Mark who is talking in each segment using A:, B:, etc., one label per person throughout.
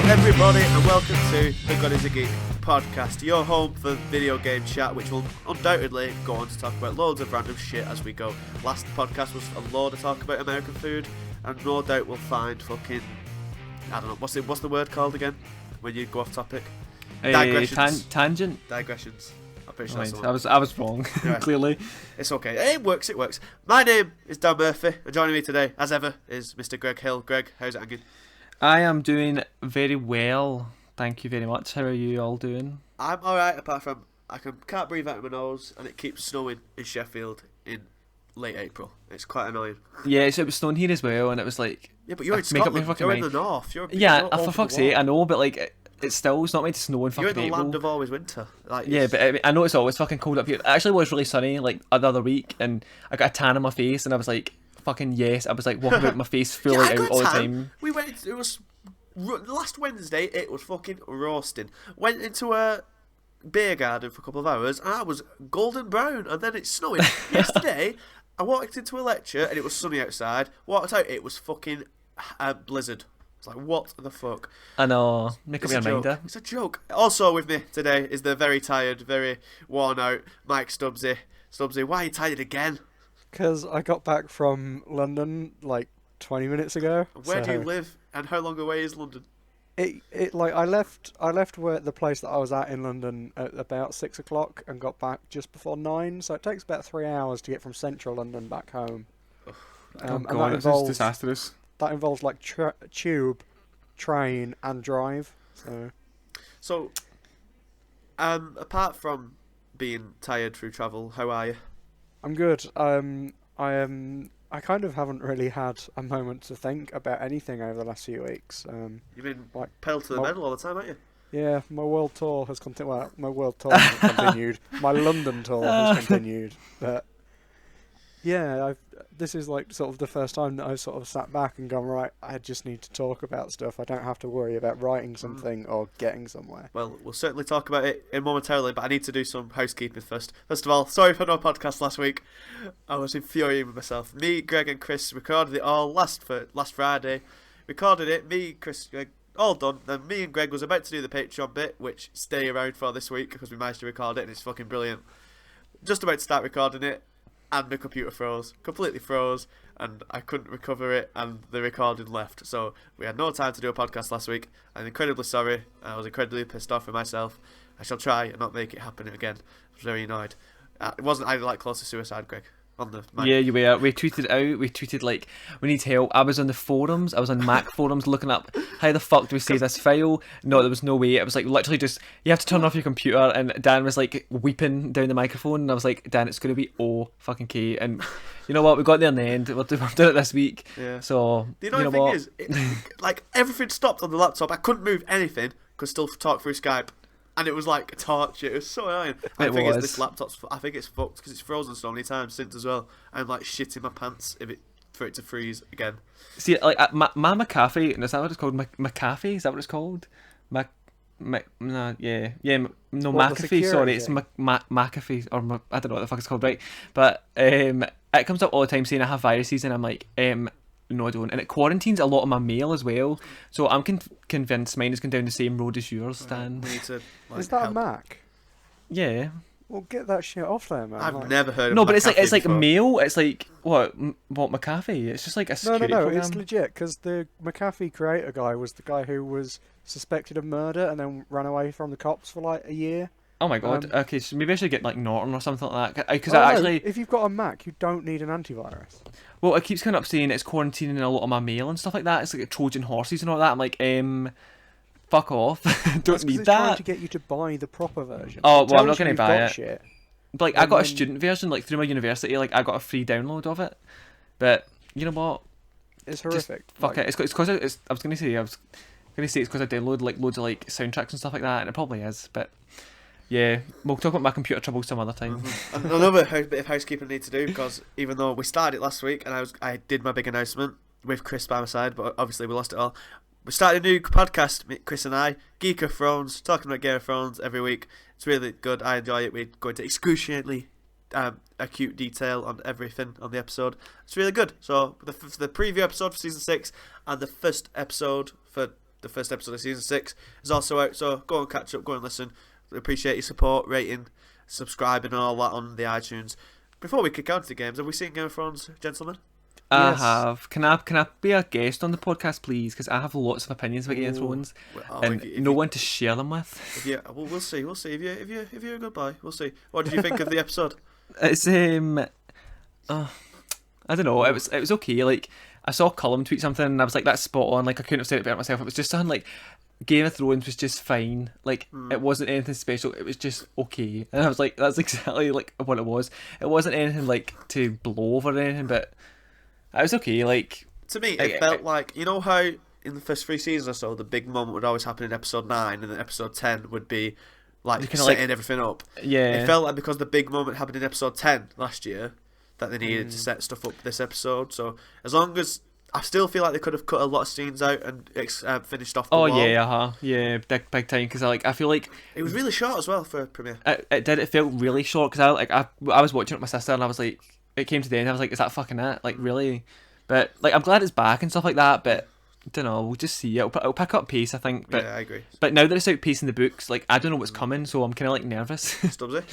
A: everybody, and welcome to the God is a Geek podcast, your home for video game chat, which will undoubtedly go on to talk about loads of random shit as we go. Last podcast was a load of talk about American food, and no doubt we'll find fucking, I don't know, what's the word called again when you go off topic? Digressions.
B: Tangent.
A: Digressions. I'm pretty sure
B: Right,
A: that's the one.
B: I was wrong.
A: Yeah.
B: Clearly,
A: It's okay. It works. My name is Dan Murphy, and joining me today, as ever, is Mr. Greg Hill. Greg, how's it hanging?
B: I am doing very well. Thank you very much. How are you all doing?
A: I'm alright, apart from I can't breathe out of my nose, and it keeps snowing in Sheffield in late April. It's quite annoying.
B: Yeah, so it was snowing here as well, and it was like,
A: Yeah, but you're in
B: make up my
A: Scotland.
B: fucking
A: You're in
B: mind.
A: the north. You're
B: For fuck's sake, I know, but like, it's not meant to snow in fucking
A: You're in the
B: April.
A: land of always winter. Like,
B: Yeah, but I know it's always fucking cold up here. It actually was really sunny like the other week, and I got a tan on my face, and I was like, fucking yes. I was like walking about my face fully
A: I
B: out
A: got
B: all the
A: tan.
B: time.
A: We went. It was last Wednesday. It was fucking roasting. Went into a beer garden for a couple of hours, and I was golden brown. And then it's snowing. Yesterday, I walked into a lecture, and it was sunny outside. Walked out, it was fucking a blizzard. It's like, what the fuck?
B: I know. Make up
A: It's a
B: your
A: joke.
B: mind.
A: It's a joke. Also with me today is the very tired, very worn out Mike Stubbsy. Stubbsy, why are you tired again?
C: Because I got back from London like 20 minutes ago.
A: Where do you live, and how long away is London?
C: I left the place that I was at in London at about 6 o'clock and got back just before 9. So it takes about 3 hours to get from central London back home.
B: Oh
C: And
B: god, this is disastrous.
C: that involves like tube, train, and drive.
A: So, apart from being tired through travel, how are you?
C: I'm good. I kind of haven't really had a moment to think about anything over the last few weeks.
A: You've been
C: Like,
A: pedal to the
C: well-
A: metal all the time, haven't you?
C: Yeah, my world tour has continued. Well, my world tour has continued. My London tour has continued. But yeah, this is like sort of the first time that I've sort of sat back and gone, right, I just need to talk about stuff. I don't have to worry about writing something or getting somewhere.
A: Well, we'll certainly talk about it momentarily, but I need to do some housekeeping first. First of all, sorry for no podcast last week. I was infuriated with myself. Me, Greg, and Chris recorded it all last Friday. Recorded it, me, Chris, Greg, all done. Then me and Greg was about to do the Patreon bit, which stay around for this week because we managed to record it and it's fucking brilliant. Just about to start recording it, and the computer completely froze, and I couldn't recover it, and the recording left. So we had no time to do a podcast last week. I'm incredibly sorry. I was incredibly pissed off with myself. I shall try and not make it happen again. I was very annoyed. It wasn't I like close to suicide, Greg. On the Mac.
B: Yeah, you were. We tweeted out. We tweeted like, we need help. I was on the forums. I was on Mac forums looking up how the fuck do we save this file. No, there was no way. It was like literally just you have to turn off your computer. And Dan was like weeping down the microphone, and I was like, Dan, it's gonna be fucking K. And you know what? We got there in the end. We're doing it this week.
A: Yeah.
B: So
A: The annoying thing is, like everything stopped on the laptop. I couldn't move anything. Could still talk through Skype. And it was like a torture. It was so annoying. I think this laptop's. I think it's fucked because it's frozen so many times since as well. I'm like shitting my pants for it to freeze again.
B: See, like my McAfee, is that what it's called? McAfee, is that what it's called? No, McAfee. Sorry, it's McAfee or I don't know what the fuck it's called, right? But it comes up all the time saying I have viruses, and I'm like, no, I don't. And it quarantines a lot of my mail as well. So I'm convinced mine is going down the same road as yours, Stan.
A: We need to.
C: Is that a Mac?
B: Yeah.
C: Well, get that shit off there, man.
A: I've never heard of
B: No, but it's
A: McAfee
B: like
A: before.
B: mail. It's like what McAfee? It's just like a security
C: No,
B: program.
C: it's legit, because the McAfee creator guy was the guy who was suspected of murder and then ran away from the cops for like a year.
B: Oh my god. Okay, so maybe I should get like Norton or something like that. Because
C: if you've got a Mac, you don't need an antivirus.
B: Well, it keeps coming up saying it's quarantining a lot of my mail and stuff like that. It's like Trojan horses and all that. I'm like, fuck off. Don't need
C: It's
B: that.
C: trying to get you to buy the proper version.
B: Oh,
C: It
B: well, I'm
C: tells
B: not
C: you
B: gonna
C: you've
B: buy
C: got
B: it.
C: Shit.
B: Like, I got a
C: then-
B: student version, like, through my university. Like, I got a free download of it. But, you know what?
C: It's horrific.
B: Fuck it. It's because I was going to say it's because I download, like, loads of, like, soundtracks and stuff like that. And it probably is. But, yeah. We'll talk about my computer troubles some other time.
A: And another bit of housekeeping I need to do, because even though we started it last week and I did my big announcement with Chris by my side, but obviously we lost it all. We started a new podcast, Chris and I, Geek of Thrones, talking about Game of Thrones every week. It's really good. I enjoy it. We go into excruciatingly acute detail on everything on the episode. It's really good. So the preview episode for season 6 and the first episode for the first episode of season 6 is also out. So go and catch up, go and listen. We appreciate your support, rating, subscribing, and all that on the iTunes. Before we kick out to the games, have we seen Game of Thrones, gentlemen?
B: I
C: Yes.
B: have. Can I be a guest on the podcast, please? Because I have lots of opinions about Game of Thrones, and no one to share them with.
A: Yeah, we'll see. We'll see. If you're a good boy, we'll see. What did you think of the episode?
B: It's I don't know. It was okay. Like, I saw Cullum tweet something, and I was like, "That's spot on." Like, I couldn't have said it better myself. It was just something like Game of Thrones was just fine. Like, it wasn't anything special. It was just okay, and I was like, "That's exactly like what it was." It wasn't anything like to blow over or anything, but it was okay. Like,
A: To me, it felt like, you know how in the first 3 seasons or so, the big moment would always happen in episode 9, and then episode 10 would be like setting everything up.
B: Yeah,
A: It felt like because the big moment happened in episode 10 last year, that they needed to set stuff up this episode. So as long as I still feel like they could have cut a lot of scenes out and finished off the wall.
B: yeah, big time. Because I feel like
A: It was really short as well for a premiere.
B: it felt really short. Because I was watching it with my sister, and I was like, it came to the end. I was like, is that fucking it? Like, really? But like, I'm glad it's back and stuff like that. But I don't know. We'll just see. It'll pick up pace, I think. But
A: Yeah, I agree.
B: But now that it's out pacing the books, like, I don't know what's coming, so I'm kind of like nervous.
A: Stubbsy?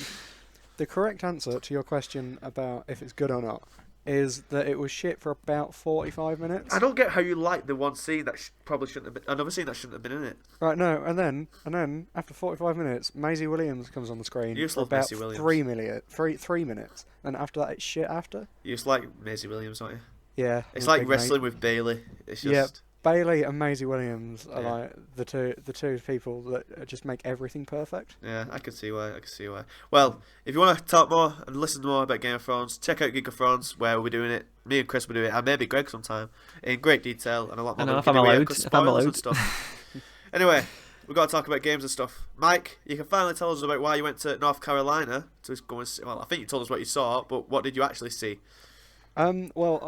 C: The correct answer to your question about if it's good or not is that it was shit for about 45 minutes.
A: I don't get how you like the one scene that probably shouldn't have been... Another scene that shouldn't have been in it.
C: Right, no, and then after 45 minutes, Maisie Williams comes on the screen
A: You just
C: for
A: love
C: about
A: Maisie Williams.
C: 3 minutes, and after that it's shit after.
A: You just like Maisie Williams, don't you?
C: Yeah.
A: It's
C: I'm a
A: like
C: big
A: wrestling with Bailey. It's just...
C: Yeah. Bailey and Maisie Williams are
A: Yeah.
C: like the two people that just make everything perfect.
A: Yeah, I can see why. Well, if you want to talk more and listen more about Game of Thrones, check out Geek of Thrones, where we're doing it. Me and Chris will do it, and maybe Greg sometime, in great detail and a lot more.
B: I know,
A: than
B: if
A: we can
B: I'm
A: do here,
B: allowed,
A: 'cause
B: if I'm
A: spoilers
B: allowed.
A: and stuff. Anyway, we've got to talk about games and stuff. Mike, you can finally tell us about why you went to North Carolina to go and see. Well, I think you told us what you saw, but what did you actually see?
C: Well,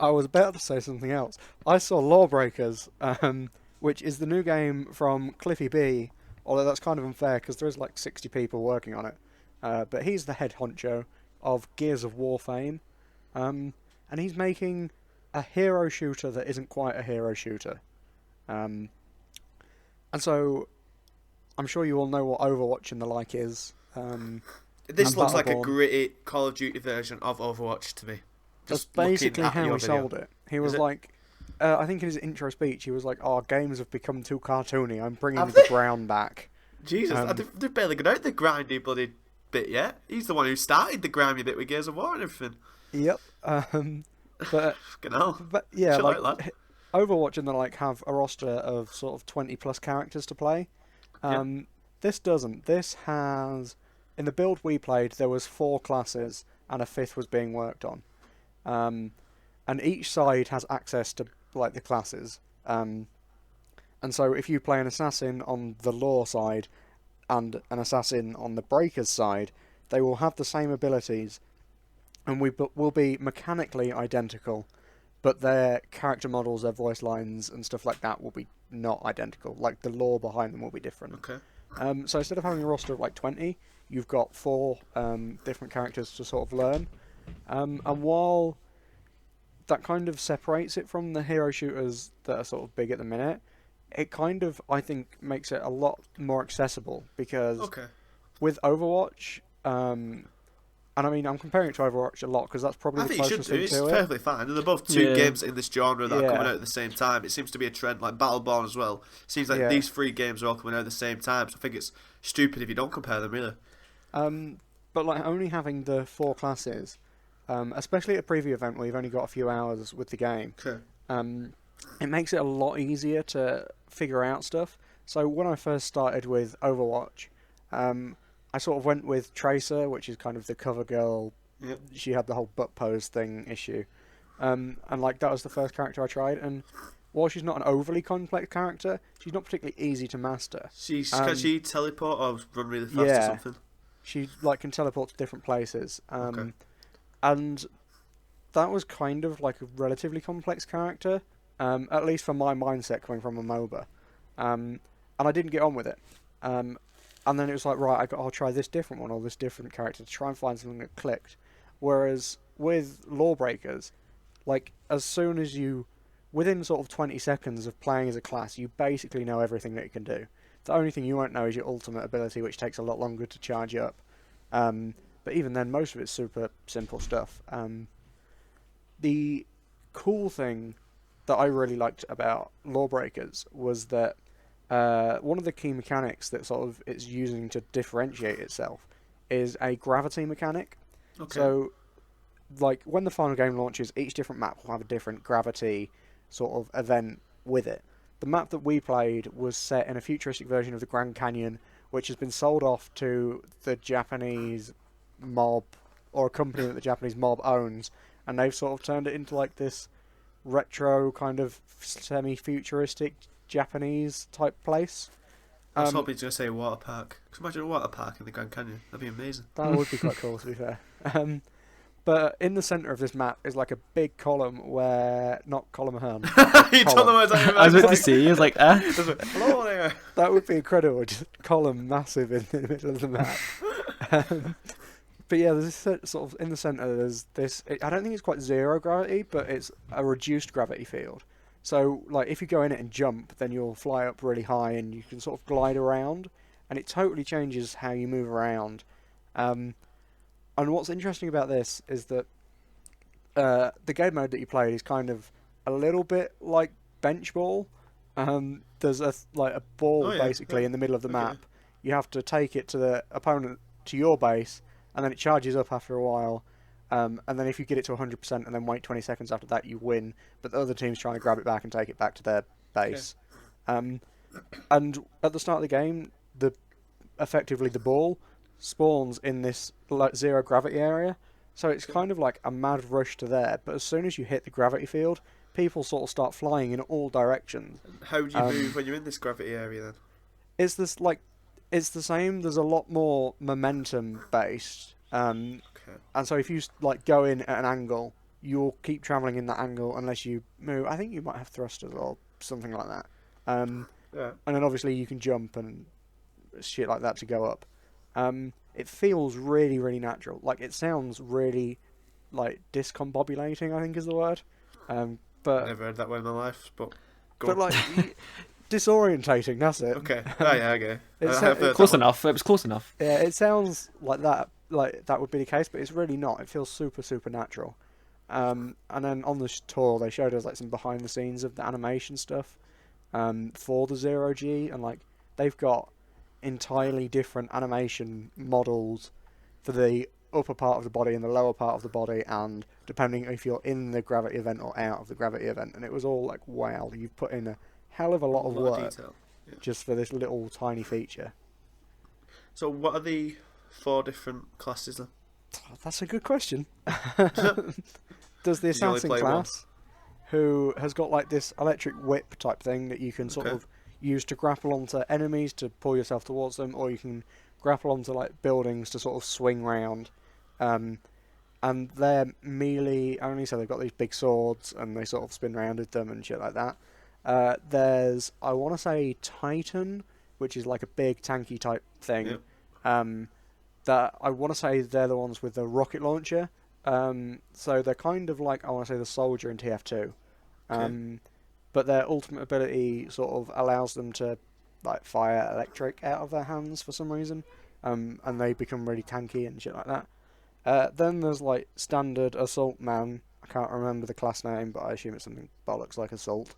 C: I was about to say something else. I saw Lawbreakers, which is the new game from Cliffy B, although that's kind of unfair because there's like 60 people working on it. But he's the head honcho of Gears of War fame, and he's making a hero shooter that isn't quite a hero shooter. And so, I'm sure you all know what Overwatch and the like is.
A: This
C: and
A: looks like a
C: Battleborn.
A: gritty Call of Duty version of Overwatch to me.
C: That's
A: Just looking
C: basically
A: at
C: how
A: your
C: he
A: video.
C: sold it. He was
A: Is it?
C: like, I think in his intro speech, he was like, "Oh, games have become too cartoony. I'm bringing
A: Have
C: the
A: they?
C: brown back."
A: Jesus, they've barely got out the grindy bloody bit yet. He's the one who started the grimy bit with Gears of War and everything.
C: Yep. But
A: Fucking hell.
C: yeah,
A: Shit
C: like
A: like that.
C: Overwatch and the like have a roster of sort of 20 plus characters to play. This doesn't. This has, in the build we played, there was 4 classes and a 5th was being worked on. And each side has access to like the classes. And so if you play an assassin on the law side and an assassin on the breakers side, they will have the same abilities and will be mechanically identical, but their character models, their voice lines and stuff like that will be not identical. Like the lore behind them will be different.
A: Okay.
C: So instead of having a roster of like 20, you've got 4 different characters to sort of learn. And while that kind of separates it from the hero shooters that are sort of big at the minute, it kind of, I think, makes it a lot more accessible because
A: Okay.
C: with Overwatch, and I mean, I'm comparing it to Overwatch a lot because that's probably
A: I
C: the
A: think you should
C: closest
A: do.
C: thing
A: It's
C: to it.
A: perfectly fine. And they're both two
B: Yeah.
A: games in this genre that are
C: Yeah.
A: coming out at the same time. It seems to be a trend, like Battleborn as well. Seems like
C: Yeah.
A: these 3 games are all coming out at the same time. So I think it's stupid if you don't compare them, really.
C: But like only having the 4 classes, especially at a preview event where you've only got a few hours with the game,
A: Okay.
C: it makes it a lot easier to figure out stuff. So when I first started with Overwatch, I sort of went with Tracer, which is kind of the cover girl.
A: Yep.
C: She had the whole butt pose thing issue, and like that was the first character I tried. And while she's not an overly complex character, she's not particularly easy to master.
A: Can she teleport or run really fast or
C: yeah.
A: something?
C: She like can teleport to different places.
A: Okay.
C: And that was kind of like a relatively complex character, at least for my mindset coming from a MOBA. And I didn't get on with it. And then it was like, right, I'll try this different one or this different character to try and find something that clicked. Whereas with Lawbreakers, like as soon as you within sort of 20 seconds of playing as a class, you basically know everything that it can do. The only thing you won't know is your ultimate ability, which takes a lot longer to charge up. But even then, most of it's super simple stuff. The cool thing that I really liked about Lawbreakers was that one of the key mechanics that sort of it's using to differentiate itself is a gravity mechanic.
A: Okay.
C: So, like, when the final game launches, each different map will have a different gravity sort of event with it. The map that we played was set in a futuristic version of the Grand Canyon, which has been sold off to the Japanese mob, or a company that the Japanese mob owns, and they've sort of turned it into like this retro kind of semi-futuristic Japanese type place.
A: I was hoping you were going to say a water park. Because imagine a water park in the Grand Canyon. That'd be amazing.
C: That would be quite cool, to be fair. But in the centre of this map is like a big column where... Not column Ahern.
A: You don't know what I'm talking about.
B: I was about to say, I was like,
A: Hello there.
C: That would be incredible. Just a column massive in the middle of the map. But yeah, there's this sort of in the centre. There's this. I don't think it's quite zero gravity, but it's a reduced gravity field. So, like, if you go in it and jump, then you'll fly up really high and you can sort of glide around, and it totally changes how you move around. And what's interesting about this is that the game mode that you played is kind of a little bit like bench ball. There's a ball basically in the middle of the map. You have to take it to the opponent, to your base, and then it charges up after a while. And then if you get it to 100% and then wait 20 seconds after that, you win. But the other team's trying to grab it back and take it back to their base. And at the start of the game, effectively the ball spawns in this zero gravity area. So it's kind of like a mad rush to there. But as soon as you hit the gravity field, people sort of start flying in all directions.
A: How do you move when you're in this gravity area then?
C: It's the same. There's a lot more momentum based. And so if you like go in at an angle, you'll keep travelling in that angle unless you move. I think you might have thrusters or something like that. And then obviously you can jump and shit like that to go up. It feels really, really natural. Like, it sounds really like discombobulating, I think is the word. But
A: Never heard that word in my life, but
C: like disorientating. That's it.
A: Okay. Oh yeah, okay.
C: It's
B: close enough. It was close enough.
C: Yeah, it sounds like that. Like that would be the case, but it's really not. It feels super, super natural. And then on the tour, they showed us like some behind the scenes of the animation stuff for the Zero G, and like they've got entirely different animation models for the upper part of the body and the lower part of the body, and depending if you're in the gravity event or out of the gravity event. And it was all like, wow, you've put in a hell of a lot of work just for this little tiny feature.
A: So what are the 4 different classes then?
C: Oh, that's a good question. There's the
A: You only
C: assassin
A: play
C: class, who has got like this electric whip type thing that you can sort of use to grapple onto enemies to pull yourself towards them, or you can grapple onto like buildings to sort of swing round. And they're melee only, so they've got these big swords and they sort of spin around with them and shit like that. There's, I want to say, Titan, which is like a big tanky type thing. Yep. That I want to say they're the ones with the rocket launcher. So they're kind of like, I want to say, the soldier in TF2. But their ultimate ability sort of allows them to like fire electric out of their hands for some reason. And they become really tanky and shit like that. Then there's like standard assault man. I can't remember the class name, but I assume it's something bollocks like assault.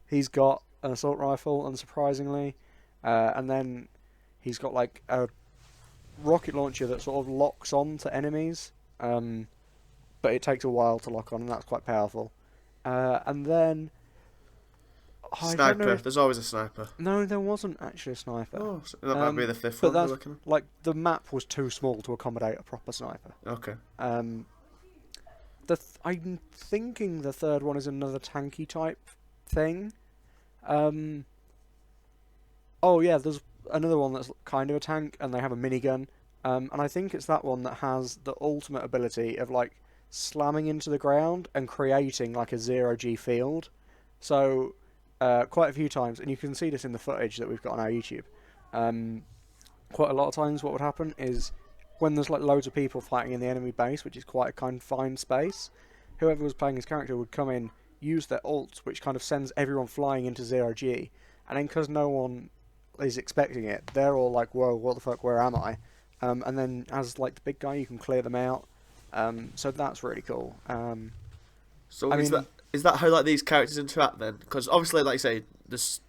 C: He's got an assault rifle, unsurprisingly. And then he's got like a rocket launcher that sort of locks on to enemies. But it takes a while to lock on, and that's quite powerful. And then...
A: Sniper. There's always a sniper.
C: No, there wasn't actually a sniper.
A: Oh, so that might be the 5th
C: but
A: one we're looking at.
C: Like, the map was too small to accommodate a proper sniper.
A: Okay.
C: I'm thinking the 3rd one is another tanky type thing. Oh yeah, there's another one that's kind of a tank, and they have a minigun. And I think it's that one that has the ultimate ability of like slamming into the ground and creating like a zero G field. So quite a few times, and you can see this in the footage that we've got on our YouTube. Quite a lot of times, what would happen is when there's like loads of people fighting in the enemy base, which is quite a confined space, whoever was playing his character would come in, use their ult, which kind of sends everyone flying into 0G, and then because no one is expecting it, they're all like, whoa, what the fuck, where am I? And then as like the big guy, you can clear them out. So that's really cool.
A: So is that how like these characters interact then? Because obviously, like you say, there's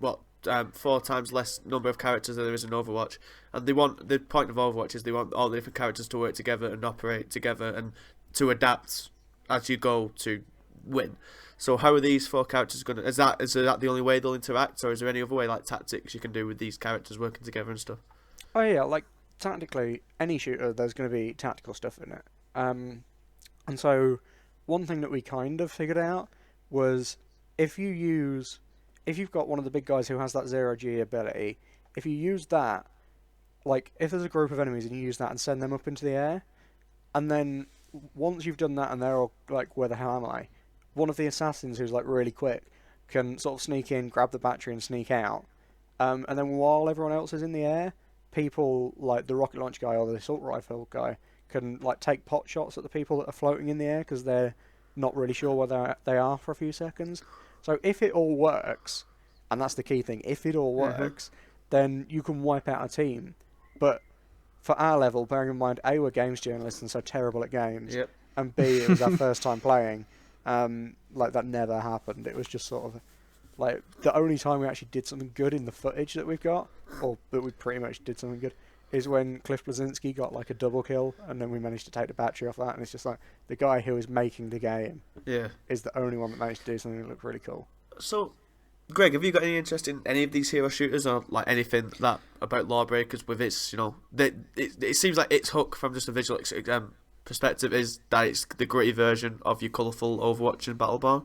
A: 4 times less number of characters than there is in Overwatch, and the point of Overwatch is they want all the different characters to work together and operate together and to adapt as you go to win. So how are these 4 characters going to... Is that the only way they'll interact, or is there any other way, like tactics you can do with these characters working together and stuff?
C: Oh yeah, like tactically, any shooter, there's going to be tactical stuff in it. And so one thing that we kind of figured out was if you've got one of the big guys who has that 0G ability, if you use that, like if there's a group of enemies and you use that and send them up into the air, and then once you've done that and they're all like, where the hell am I? One of the assassins who's like really quick can sort of sneak in, grab the battery and sneak out. And then while everyone else is in the air, people like the rocket launch guy or the assault rifle guy can like take pot shots at the people that are floating in the air because they're not really sure where they are for a few seconds. So if it all works, and that's the key thing, if it all works, then you can wipe out a team. But for our level, bearing in mind, A, we're games journalists and so terrible at games, and B, it was our first time playing, like that never happened. It was just sort of like the only time we actually did something good in the footage that we've got, or that we pretty much did something good, is when Cliff Blazinski got like a double kill, and then we managed to take the battery off that, and it's just like the guy who is making the game is the only one that managed to do something that looked really cool.
A: So, Greg, have you got any interest in any of these hero shooters, or like anything that about Lawbreakers with its, it seems like its hook from just a visual perspective is that it's the gritty version of your colourful Overwatch and Battleborn.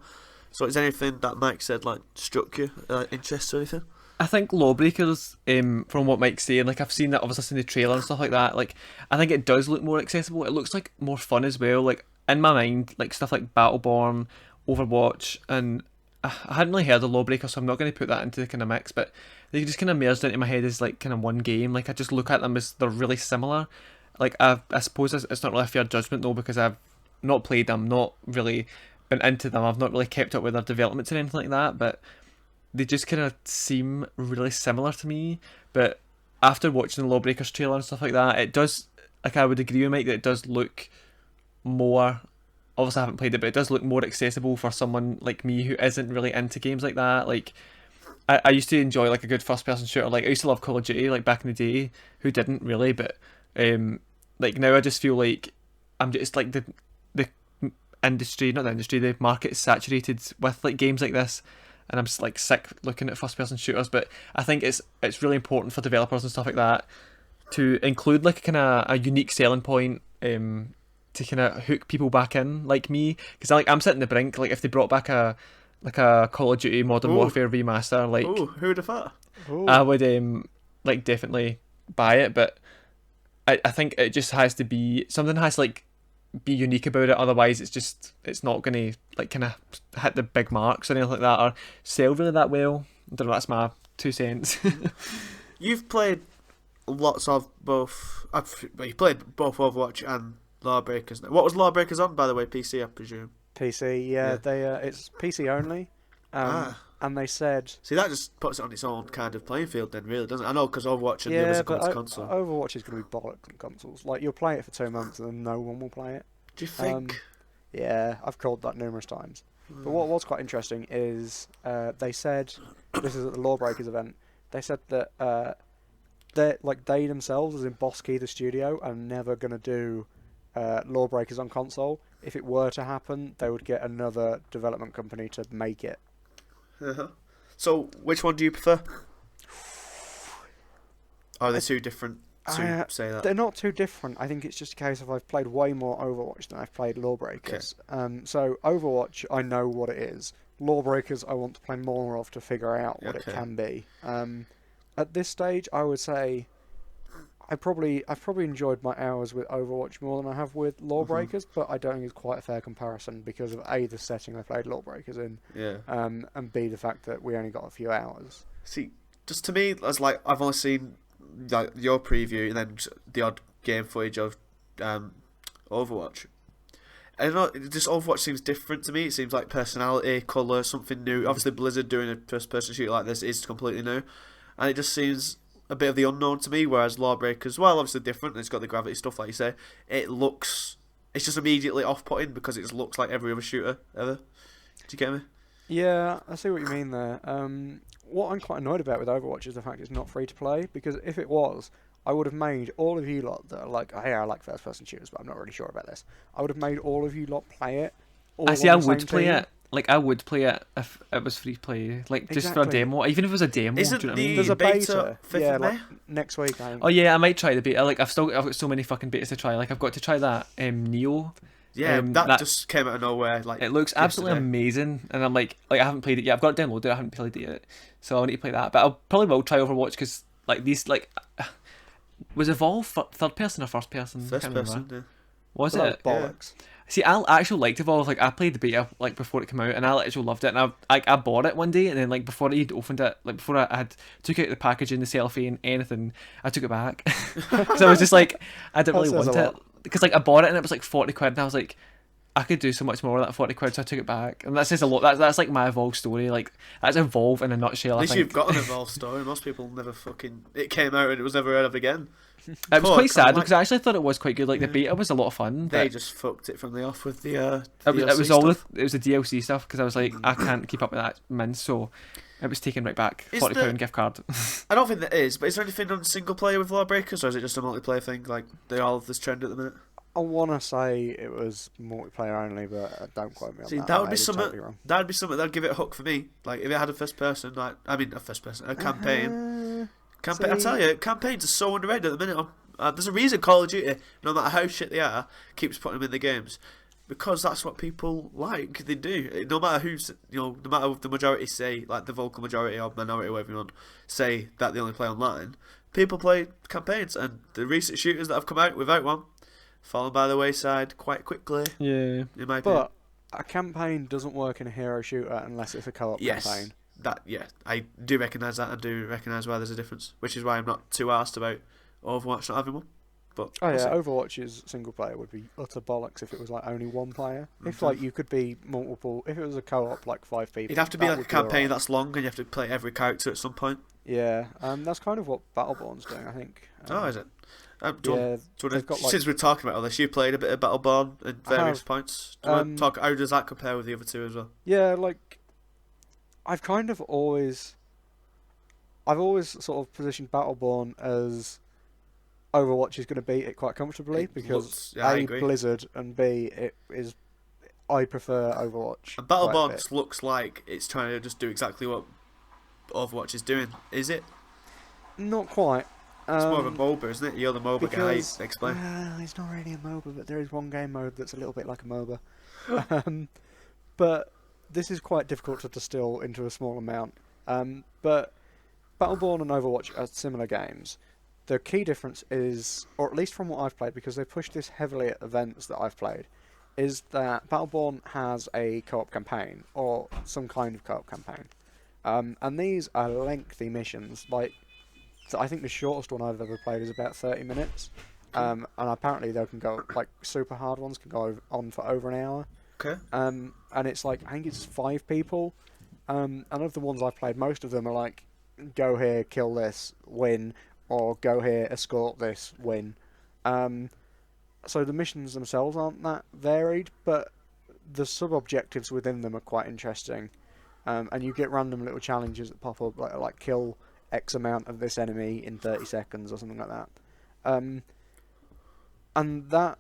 A: So is anything that Mike said like struck you, interest or anything?
B: I think Lawbreakers, from what Mike's saying, like I've seen that, obviously seen the trailer and stuff like that, like I think it does look more accessible. It looks like more fun as well. Like in my mind, like stuff like Battleborn, Overwatch, and I hadn't really heard of Lawbreakers, so I'm not going to put that into the kind of mix, but they just kind of merged into my head as like kind of one game. Like I just look at them as they're really similar. Like I suppose it's not really a fair judgment though, because I've not played them, not really been into them, I've not really kept up with their developments or anything like that, but they just kind of seem really similar to me. But after watching the Lawbreakers trailer and stuff like that, it does, like I would agree with Mike, that it does look more, obviously I haven't played it, but it does look more accessible for someone like me who isn't really into games like that. Like I used to enjoy like a good first person shooter, like I used to love Call of Duty like back in the day, who didn't really, but like now I just feel like I'm just like the industry, not the industry, the market is saturated with like games like this, and I'm just like sick looking at first person shooters. But I think it's really important for developers and stuff like that to include like kind of a unique selling point to kind of hook people back in like me, because I'm sitting the brink, like if they brought back a Call of Duty Modern Warfare remaster, like
A: who would have thought?
B: I would like definitely buy it, but I think it just has to be something, has to like be unique about it, otherwise it's not gonna like kind of hit the big marks or anything like that, or sell really that well. I don't know, that's my 2 cents.
A: You've played lots of both. You played both Overwatch and Lawbreakers. What was Lawbreakers on, by the way? PC, I presume.
C: PC, yeah. They it's PC only, and they said.
A: See, that just puts it on its own kind of playing field, then, really, doesn't it? I know, because Overwatch and the others are going to console.
C: Overwatch is going to be bollocks on consoles. Like you'll play it for 2 months and then no one will play it.
A: Do you think?
C: Yeah, I've called that numerous times. But what was quite interesting is they said, this is at the Lawbreakers event, they said that they themselves, as in Boss Key the studio, are never going to do Lawbreakers on console. If it were to happen, they would get another development company to make it.
A: So, which one do you prefer? Are they too different to say that?
C: They're not too different. I think it's just a case of I've played way more Overwatch than I've played Lawbreakers. Okay. So Overwatch, I know what it is. Lawbreakers, I want to play more of to figure out what it can be. At this stage, I would say I've probably enjoyed my hours with Overwatch more than I have with Lawbreakers, but I don't think it's quite a fair comparison because of A, the setting I played Lawbreakers in, and B, the fact that we only got a few hours.
A: See, just to me, as like I've only seen like your preview and then the odd game footage of Overwatch. I don't know. Just Overwatch seems different to me. It seems like personality, colour, something new. Obviously, Blizzard doing a first-person shooter like this is completely new, and it just seems a bit of the unknown to me. Whereas Lawbreakers, well, obviously different. It's got the gravity stuff, like you say. It's just immediately off-putting because it just looks like every other shooter ever. Do you get me?
C: Yeah, I see what you mean there. What I'm quite annoyed about with Overwatch is the fact it's not free to play, because if it was, I would have made all of you lot that are like, hey, I like first-person shooters, but I'm not really sure about this. I would have made all of you lot play it. All
B: I see.
C: on
B: I
C: the
B: would
C: same
B: play
C: team.
B: it. Like I would play it if it was free to play. Like just for a
C: Exactly.
B: demo, even if it was a demo.
A: Isn't
B: do you know what I mean?
C: There's a
A: beta
C: beta,
A: 5th of
C: like
A: May?
C: next week. I think.
B: Oh yeah, I might try the beta. Like I've got so many fucking betas to try. Like I've got to try that Neo.
A: Yeah,
B: that
A: that just came out of nowhere. Like
B: It looks absolutely
A: yesterday.
B: amazing, and I'm like I haven't played it yet. I've got it downloaded. I haven't played it yet, so I need to play that. But I'll probably will try Overwatch because like these like was Evolve third person or first person? I
A: First
B: can't
A: person.
B: remember.
A: Yeah.
B: Was
C: Well,
B: it?
C: that was bollocks.
B: See, I actually liked Evolve. Like I played the beta like before it came out, and I actually loved it. And I bought it one day, and then like before I'd opened it, like before I had took out the packaging, the cellophane, anything, I took it back because I was just like I didn't
C: That
B: really
C: says
B: want
C: a
B: it
C: lot.
B: because like I bought it and it was like 40 quid, and I was like I could do so much more with that 40 quid, so I took it back. And that says a lot. That's like my Evolve story. Like that's Evolve in a nutshell.
A: At
B: I
A: least
B: think
A: you've got an Evolve story. Most people never fucking. It came out and it was never heard of again.
B: it was
A: Poor,
B: quite sad
A: like,
B: because I actually thought it was quite good. Like the beta was a lot of fun.
A: They
B: But
A: just fucked it from the off with the.
B: it was
A: DLC
B: all
A: stuff.
B: it was the DLC stuff because I was like I can't keep up with that mince, so it was taken right back.
A: Is
B: £40
A: there-
B: gift card.
A: I don't think there is, but is there anything on single player with Lawbreakers, or is it just a multiplayer thing? Like they all have this trend at the minute.
C: I want to say it was multiplayer only, but don't quote me on
A: See,
C: that.
A: that would
C: I
A: be
C: may
A: something.
C: totally wrong.
A: That'd be something that'd give it a hook for me. Like if it had a first person, a campaign. Campaign. I
C: See-
A: tell you, campaigns are so underrated at the minute. There's a reason Call of Duty, no matter how shit they are, keeps putting them in the games. Because that's what people like. They do. No matter who's, no matter if the majority say, like the vocal majority or minority, whatever you want, say that they only play online, people play campaigns. And the recent shooters that have come out without one, fallen by the wayside quite quickly,
B: Yeah.
A: in my opinion.
C: But a campaign doesn't work in a hero shooter unless it's a co-op
A: Yes.
C: campaign.
A: I do recognise that. I do recognise why there's a difference, which is why I'm not too arsed about Overwatch not having one. But
C: Oh
A: we'll
C: yeah,
A: see.
C: Overwatch's single player would be utter bollocks if it was like only one player. If like you could be multiple, if it was a co-op like 5 people,
A: It'd have to be
C: that
A: like a
C: would
A: campaign
C: alright.
A: that's long, and you have to play every character at some point.
C: Yeah, that's kind of what Battleborn's doing, I think.
A: Oh, is it?
C: Yeah, they've got, like-
A: since we're talking about all this, you played a bit of Battleborn at
C: I
A: various
C: have.
A: points. Do you want to talk? How does that compare with the other two as well?
C: yeah, like I've always sort of positioned Battleborn as Overwatch is going to beat it quite comfortably
A: It
C: because
A: looks- yeah, I
C: A,
A: agree.
C: Blizzard, and B, I prefer Overwatch.
A: And
C: quite a
A: Battleborn
C: bit.
A: looks like it's trying to just do exactly what Overwatch is doing. Is it?
C: Not quite.
A: It's more of a MOBA, isn't it? You're the MOBA
C: because,
A: guy. Explain.
C: It's not really a MOBA, but there is one game mode that's a little bit like a MOBA. But this is quite difficult to distill into a small amount. But Battleborn and Overwatch are similar games. The key difference is, or at least from what I've played, because they push this heavily at events that I've played, is that Battleborn has a co-op campaign, or some kind of co-op campaign. And these are lengthy missions. Like, I think the shortest one I've ever played is about 30 minutes. And apparently they can go, like, super hard ones can go on for over an hour.
A: Okay.
C: And it's like, I think it's 5 people. And of the ones I've played, most of them are like, go here, kill this, win, or go here, escort this, win. So the missions themselves aren't that varied, but the sub-objectives within them are quite interesting. And you get random little challenges that pop up, like kill X amount of this enemy in 30 seconds or something like that. And that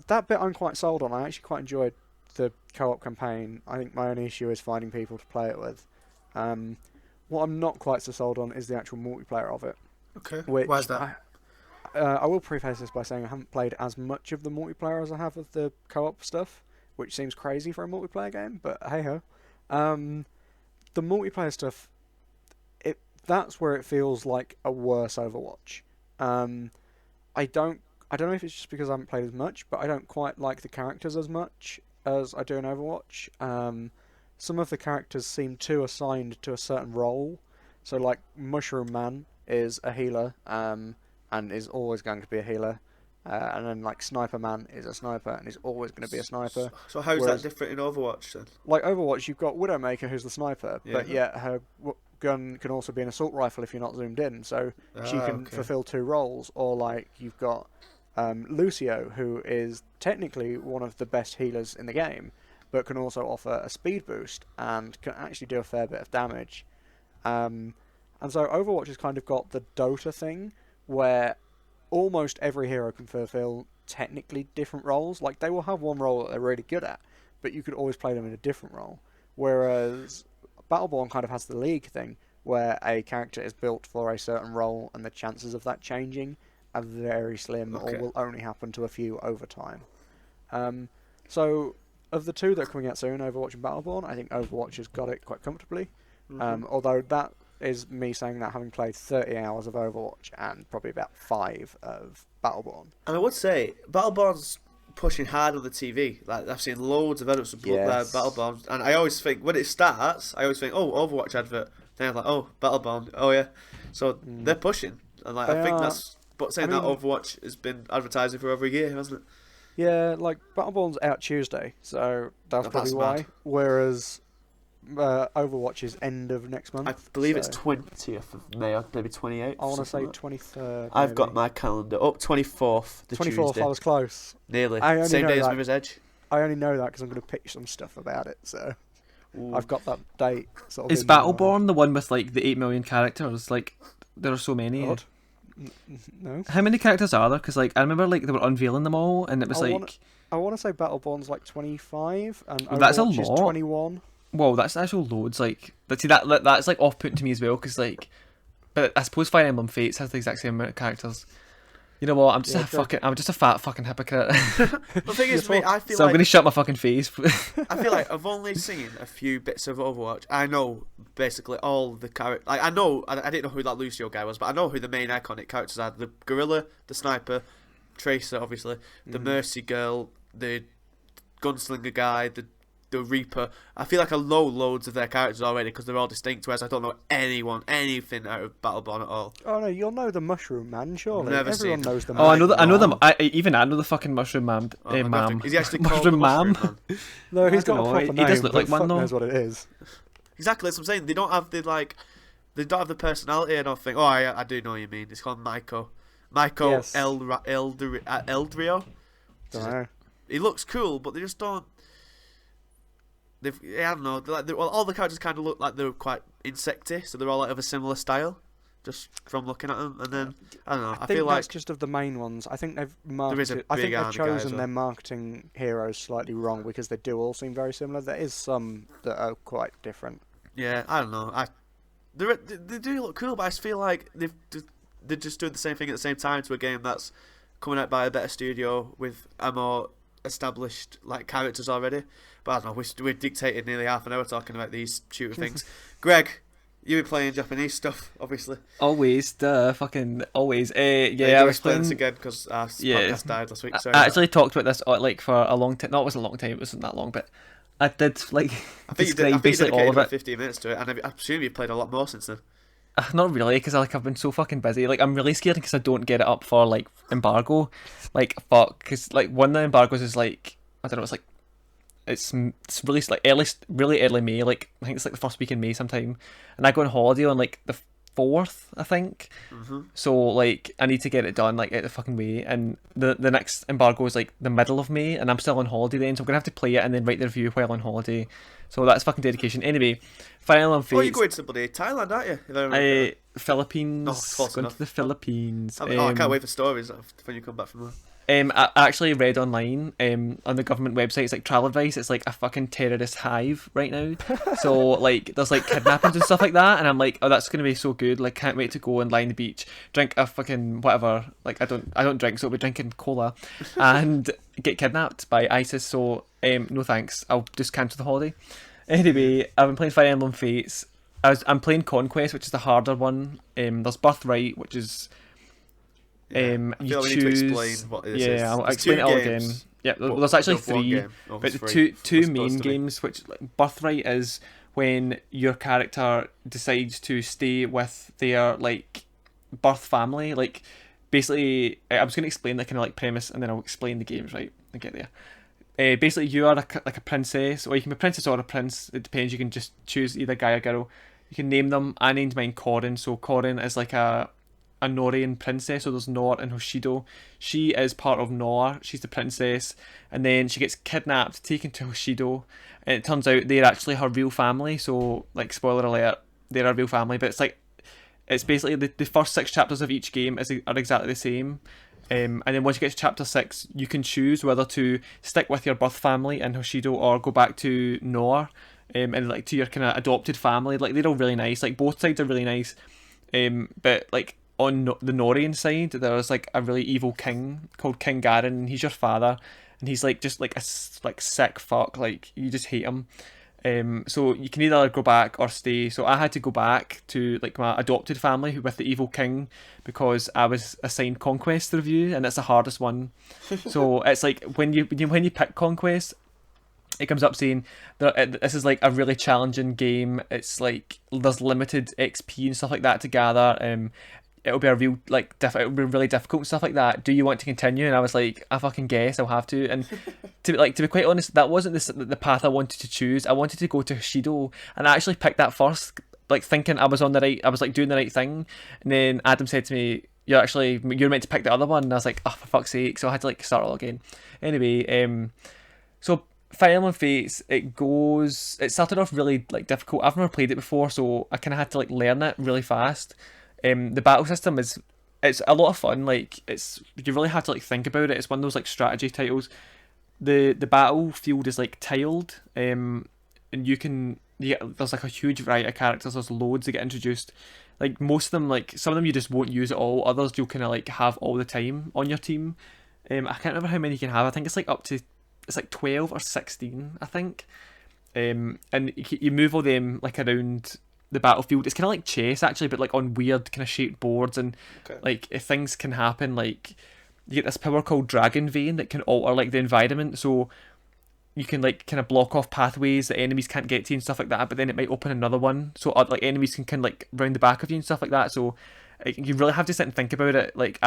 C: bit I'm quite sold on. I actually quite enjoyed the co-op campaign. I think my only issue is finding people to play it with. What I'm not quite so sold on is the actual multiplayer of it.
A: Okay.
C: Which
A: Why's that?
C: I will preface this by saying I haven't played as much of the multiplayer as I have of the co-op stuff, which seems crazy for a multiplayer game, but hey ho. The multiplayer stuff, that's where it feels like a worse Overwatch. I don't know if it's just because I haven't played as much, but I don't quite like the characters as much as I do in Overwatch. Some of the characters seem too assigned to a certain role. So, like, Mushroom Man is a healer, and is always going to be a healer. and then like Sniper Man is a sniper and is always going to be a sniper.
A: So how's
C: Whereas-
A: that different in Overwatch then?
C: Like Overwatch, you've got Widowmaker who's the sniper,
A: Yeah.
C: but yet her gun can also be an assault rifle if you're not zoomed in, so she can
A: Okay.
C: fulfill 2 roles. Or like you've got Lucio, who is technically one of the best healers in the game, but can also offer a speed boost and can actually do a fair bit of damage. And so Overwatch has kind of got the Dota thing, where almost every hero can fulfill technically different roles. Like, they will have one role that they're really good at, but you could always play them in a different role. Whereas Battleborn kind of has the League thing, where a character is built for a certain role, and the chances of that changing are very slim,
A: Okay.
C: or will only happen to a few over time. So, of the 2 that are coming out soon, Overwatch and Battleborn, I think Overwatch has got it quite comfortably. Although that is me saying that having played 30 hours of Overwatch and probably about 5 of Battleborn.
A: And I would say Battleborn's pushing hard on the TV. Like, I've seen loads of edits of
C: Yes.
A: Battleborn, and I always think when it starts, I always think, oh, Overwatch advert. Then I'm like, oh, Battleborn. Oh yeah. So they're pushing, and like
C: They
A: I think
C: are.
A: that's. But saying
C: I
A: that
C: mean-
A: Overwatch has been advertising for over a year, hasn't it?
C: Yeah, like Battleborn's out Tuesday, so that's
A: Oh,
C: probably
A: that's
C: why.
A: mad.
C: Whereas Overwatch is end of next month.
A: I believe
C: so
A: it's 20th of May, or maybe 28th.
C: I want to say
A: something like
C: 23rd.
A: that. I've got
C: maybe.
A: my calendar up 24th, the
C: 24th.
A: Tuesday.
C: I was close.
A: Nearly.
C: I only
A: Same
C: know
A: day as
C: that.
A: Mirror's Edge.
C: I only know that because I'm going to pitch some stuff about it. So
A: Ooh.
C: I've got that date. Sort of
B: Is
C: in mind.
B: Battleborn the one with like the 8 million characters? Like, there are so many.
C: Odd. No.
B: How many characters are there? Because like I remember like they were unveiling them all, and it was
C: I
B: like,
C: want to say Battleborn's like 25, and
B: Well, that's a
C: Overwatch is
B: lot.
C: 21.
B: whoa, that's actual loads. Like, but see that's like off-putting to me as well, because like, but I suppose Fire Emblem Fates has the exact same amount of characters. You know what? I'm just
C: Yeah,
B: a
C: true.
B: I'm just a fat fucking hypocrite.
A: The thing is, mate, I feel
B: So I'm
A: like
B: gonna shut my fucking face.
A: I feel like I've only seen a few bits of Overwatch. I know basically all the characters. Like, I didn't know who that Lucio guy was, but I know who the main iconic characters are: the gorilla, the sniper, Tracer, obviously, the Mercy girl, the gunslinger guy, the Reaper. I feel like I know loads of their characters already because they're all distinct. Whereas I don't know anything out of Battleborn at all.
C: Oh no, you'll know the Mushroom Man, surely.
A: Never
C: Everyone
A: seen
C: knows the.
B: Oh, I know them.
C: Mushroom
B: I know the fucking mushroom man.
A: Oh, I'm gonna have to-
B: Ma'am.
A: Is he actually called the
B: Mushroom
A: Mushroom
B: Man?
A: Man?
C: No, he's
B: I
C: got a
B: don't know,
C: proper
B: he
C: name.
B: does look
C: but
B: like one,
C: fuck
B: though.
C: knows what it is.
A: Exactly, that's what I'm saying. They don't have the They don't have the personality. I don't think. Oh, I do know what you mean. It's called Maiko. Maiko
C: Yes.
A: Eldrio.
C: Don't know.
A: He looks cool, but they just don't. I don't know. All the characters kind of look like they're quite insecty, so they're all like of a similar style, just from looking at them. And then I don't know. I
C: think
A: feel
C: that's
A: like
C: just of the main ones. I think they've
A: is a
C: marketed. I think
A: big
C: they've
A: army guy as
C: chosen
A: well.
C: their marketing heroes slightly wrong because they do all seem very similar. There is some that are quite different.
A: yeah, I don't know. They do look cool, but I just feel like they're just doing the same thing at the same time to a game that's coming out by a better studio with a more established like characters already. But I don't know, we're dictated nearly half an hour talking about these shooter things. Greg, you've been playing Japanese stuff, obviously.
B: Always, fucking always.
A: Yeah,
B: Yeah, I was
A: explain
B: playing.
A: this again because our
B: Yeah.
A: podcast died last week.
B: I
A: Sorry.
B: actually talked about this like for a long time. No, it wasn't a long time. It wasn't that long, but I did like
A: I think you
B: describe basically all
A: dedicated
B: of
A: about
B: it.
A: 15 minutes to it, and I presume you've played a lot more since then.
B: Not really, because I've been so fucking busy. Like, I'm really scared because I don't get it up for like embargo. Like, fuck, because like one of the embargoes is like I don't know. It's released like really early May. Like I think it's like the first week in May sometime, and I go on holiday on like the 4th, I think. So like I need to get it done like out the fucking way. And the next embargo is like the middle of May, and I'm still on holiday then, so I'm gonna have to play it and then write the review while on holiday. So that's fucking dedication. Anyway, Final
A: Oh, you're
B: Fates.
A: going to bloody Thailand, aren't you? If I remember
B: Philippines.
A: Oh, close
B: Going
A: enough.
B: to the Philippines.
A: I can't wait for stories when you come back from there.
B: I actually read online on the government website, it's like travel advice, it's like a fucking terrorist hive right now. So like there's like kidnappings and stuff like that, and I'm like, oh, that's gonna be so good. Like, can't wait to go and lie on the beach, drink a fucking whatever. Like I don't drink, so I'll be drinking cola, and get kidnapped by ISIS. So no thanks, I'll just cancel the holiday. Anyway, I've been playing Fire Emblem Fates. I'm playing Conquest, which is the harder one. There's Birthright, which is
A: I
B: you
A: feel we need to
B: choose.
A: explain what this is.
B: I'll
A: There's
B: explain
A: two
B: it all
A: games.
B: again. Yeah,
A: Well,
B: there's actually
A: no, one
B: 3,
A: game. Oh,
B: but
A: it's
B: the
A: three.
B: two
A: It's
B: main
A: supposed to be.
B: games, which like, Birthright is when your character decides to stay with their like birth family. Like basically, I was going to explain the kind of like premise, and then I'll explain the games. Right, I get there. Basically, you are like a princess, or you can be a princess or a prince. It depends. You can just choose either guy or girl. You can name them. I named mine Corin. So Corin is like a Norian princess. So there's Nor and Hoshido. She is part of Nor. She's the princess, and then she gets kidnapped, taken to Hoshido, and it turns out they're actually her real family. So like, spoiler alert, they're her real family. But it's basically the first 6 chapters of each game are exactly the same. And then once you get to chapter 6, you can choose whether to stick with your birth family in Hoshido or go back to Nor, and like to your kind of adopted family. Like, they're all really nice. Like, both sides are really nice. But like on the Norian side, there's like a really evil king called King Garen, and he's your father, and he's like just like like sick fuck. Like, you just hate him. So you can either go back or stay. So I had to go back to like my adopted family with the evil king, because I was assigned Conquest review, and it's the hardest one. So it's like when you pick Conquest, it comes up saying that this is like a really challenging game. It's like there's limited XP and stuff like that to gather. It'll be a real like it'll be really difficult and stuff like that. Do you want to continue? And I was like, I fucking guess I'll have to. And to be quite honest, that wasn't the path I wanted to choose. I wanted to go to Hoshido, and I actually picked that first, like thinking I was like doing the right thing. And then Adam said to me, you're meant to pick the other one. And I was like, oh, for fuck's sake! So I had to like start all again. Anyway, so Fire Emblem Fates, it started off really like difficult. I've never played it before, so I kind of had to like learn it really fast. The battle system it's a lot of fun. Like, you really have to like think about it. It's one of those like strategy titles. The battlefield is like tiled, and there's like a huge variety of characters. There's loads that get introduced. Like, most of them, like some of them you just won't use at all. Others you'll kind of like have all the time on your team. I can't remember how many you can have. I think it's like up to 12 or 16, I think. And you move all them like around the battlefield. It's kind of like chess actually, but like on weird kind of shaped boards, and like if things can happen, like you get this power called Dragon Vein that can alter like the environment, so you can like kind of block off pathways that enemies can't get to and stuff like that, but then it might open another one, so like enemies can like round the back of you and stuff like that. So you really have to sit and think about it. Like,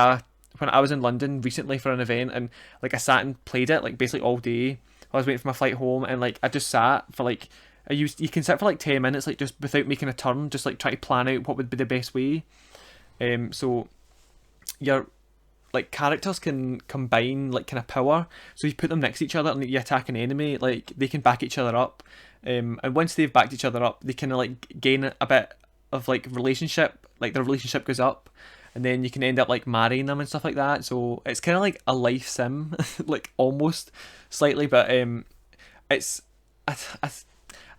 B: when I was in London recently for an event, and like I sat and played it like basically all day. I was waiting for my flight home, and like I just sat for like you can sit for like 10 minutes, like just without making a turn, just like trying to plan out what would be the best way. So your like characters can combine like kind of power. So you put them next to each other, and you attack an enemy, like they can back each other up. And once they've backed each other up, they kind of like gain a bit of like relationship. Like their relationship goes up, and then you can end up like marrying them and stuff like that. So it's kind of like a life sim, like almost slightly, but it's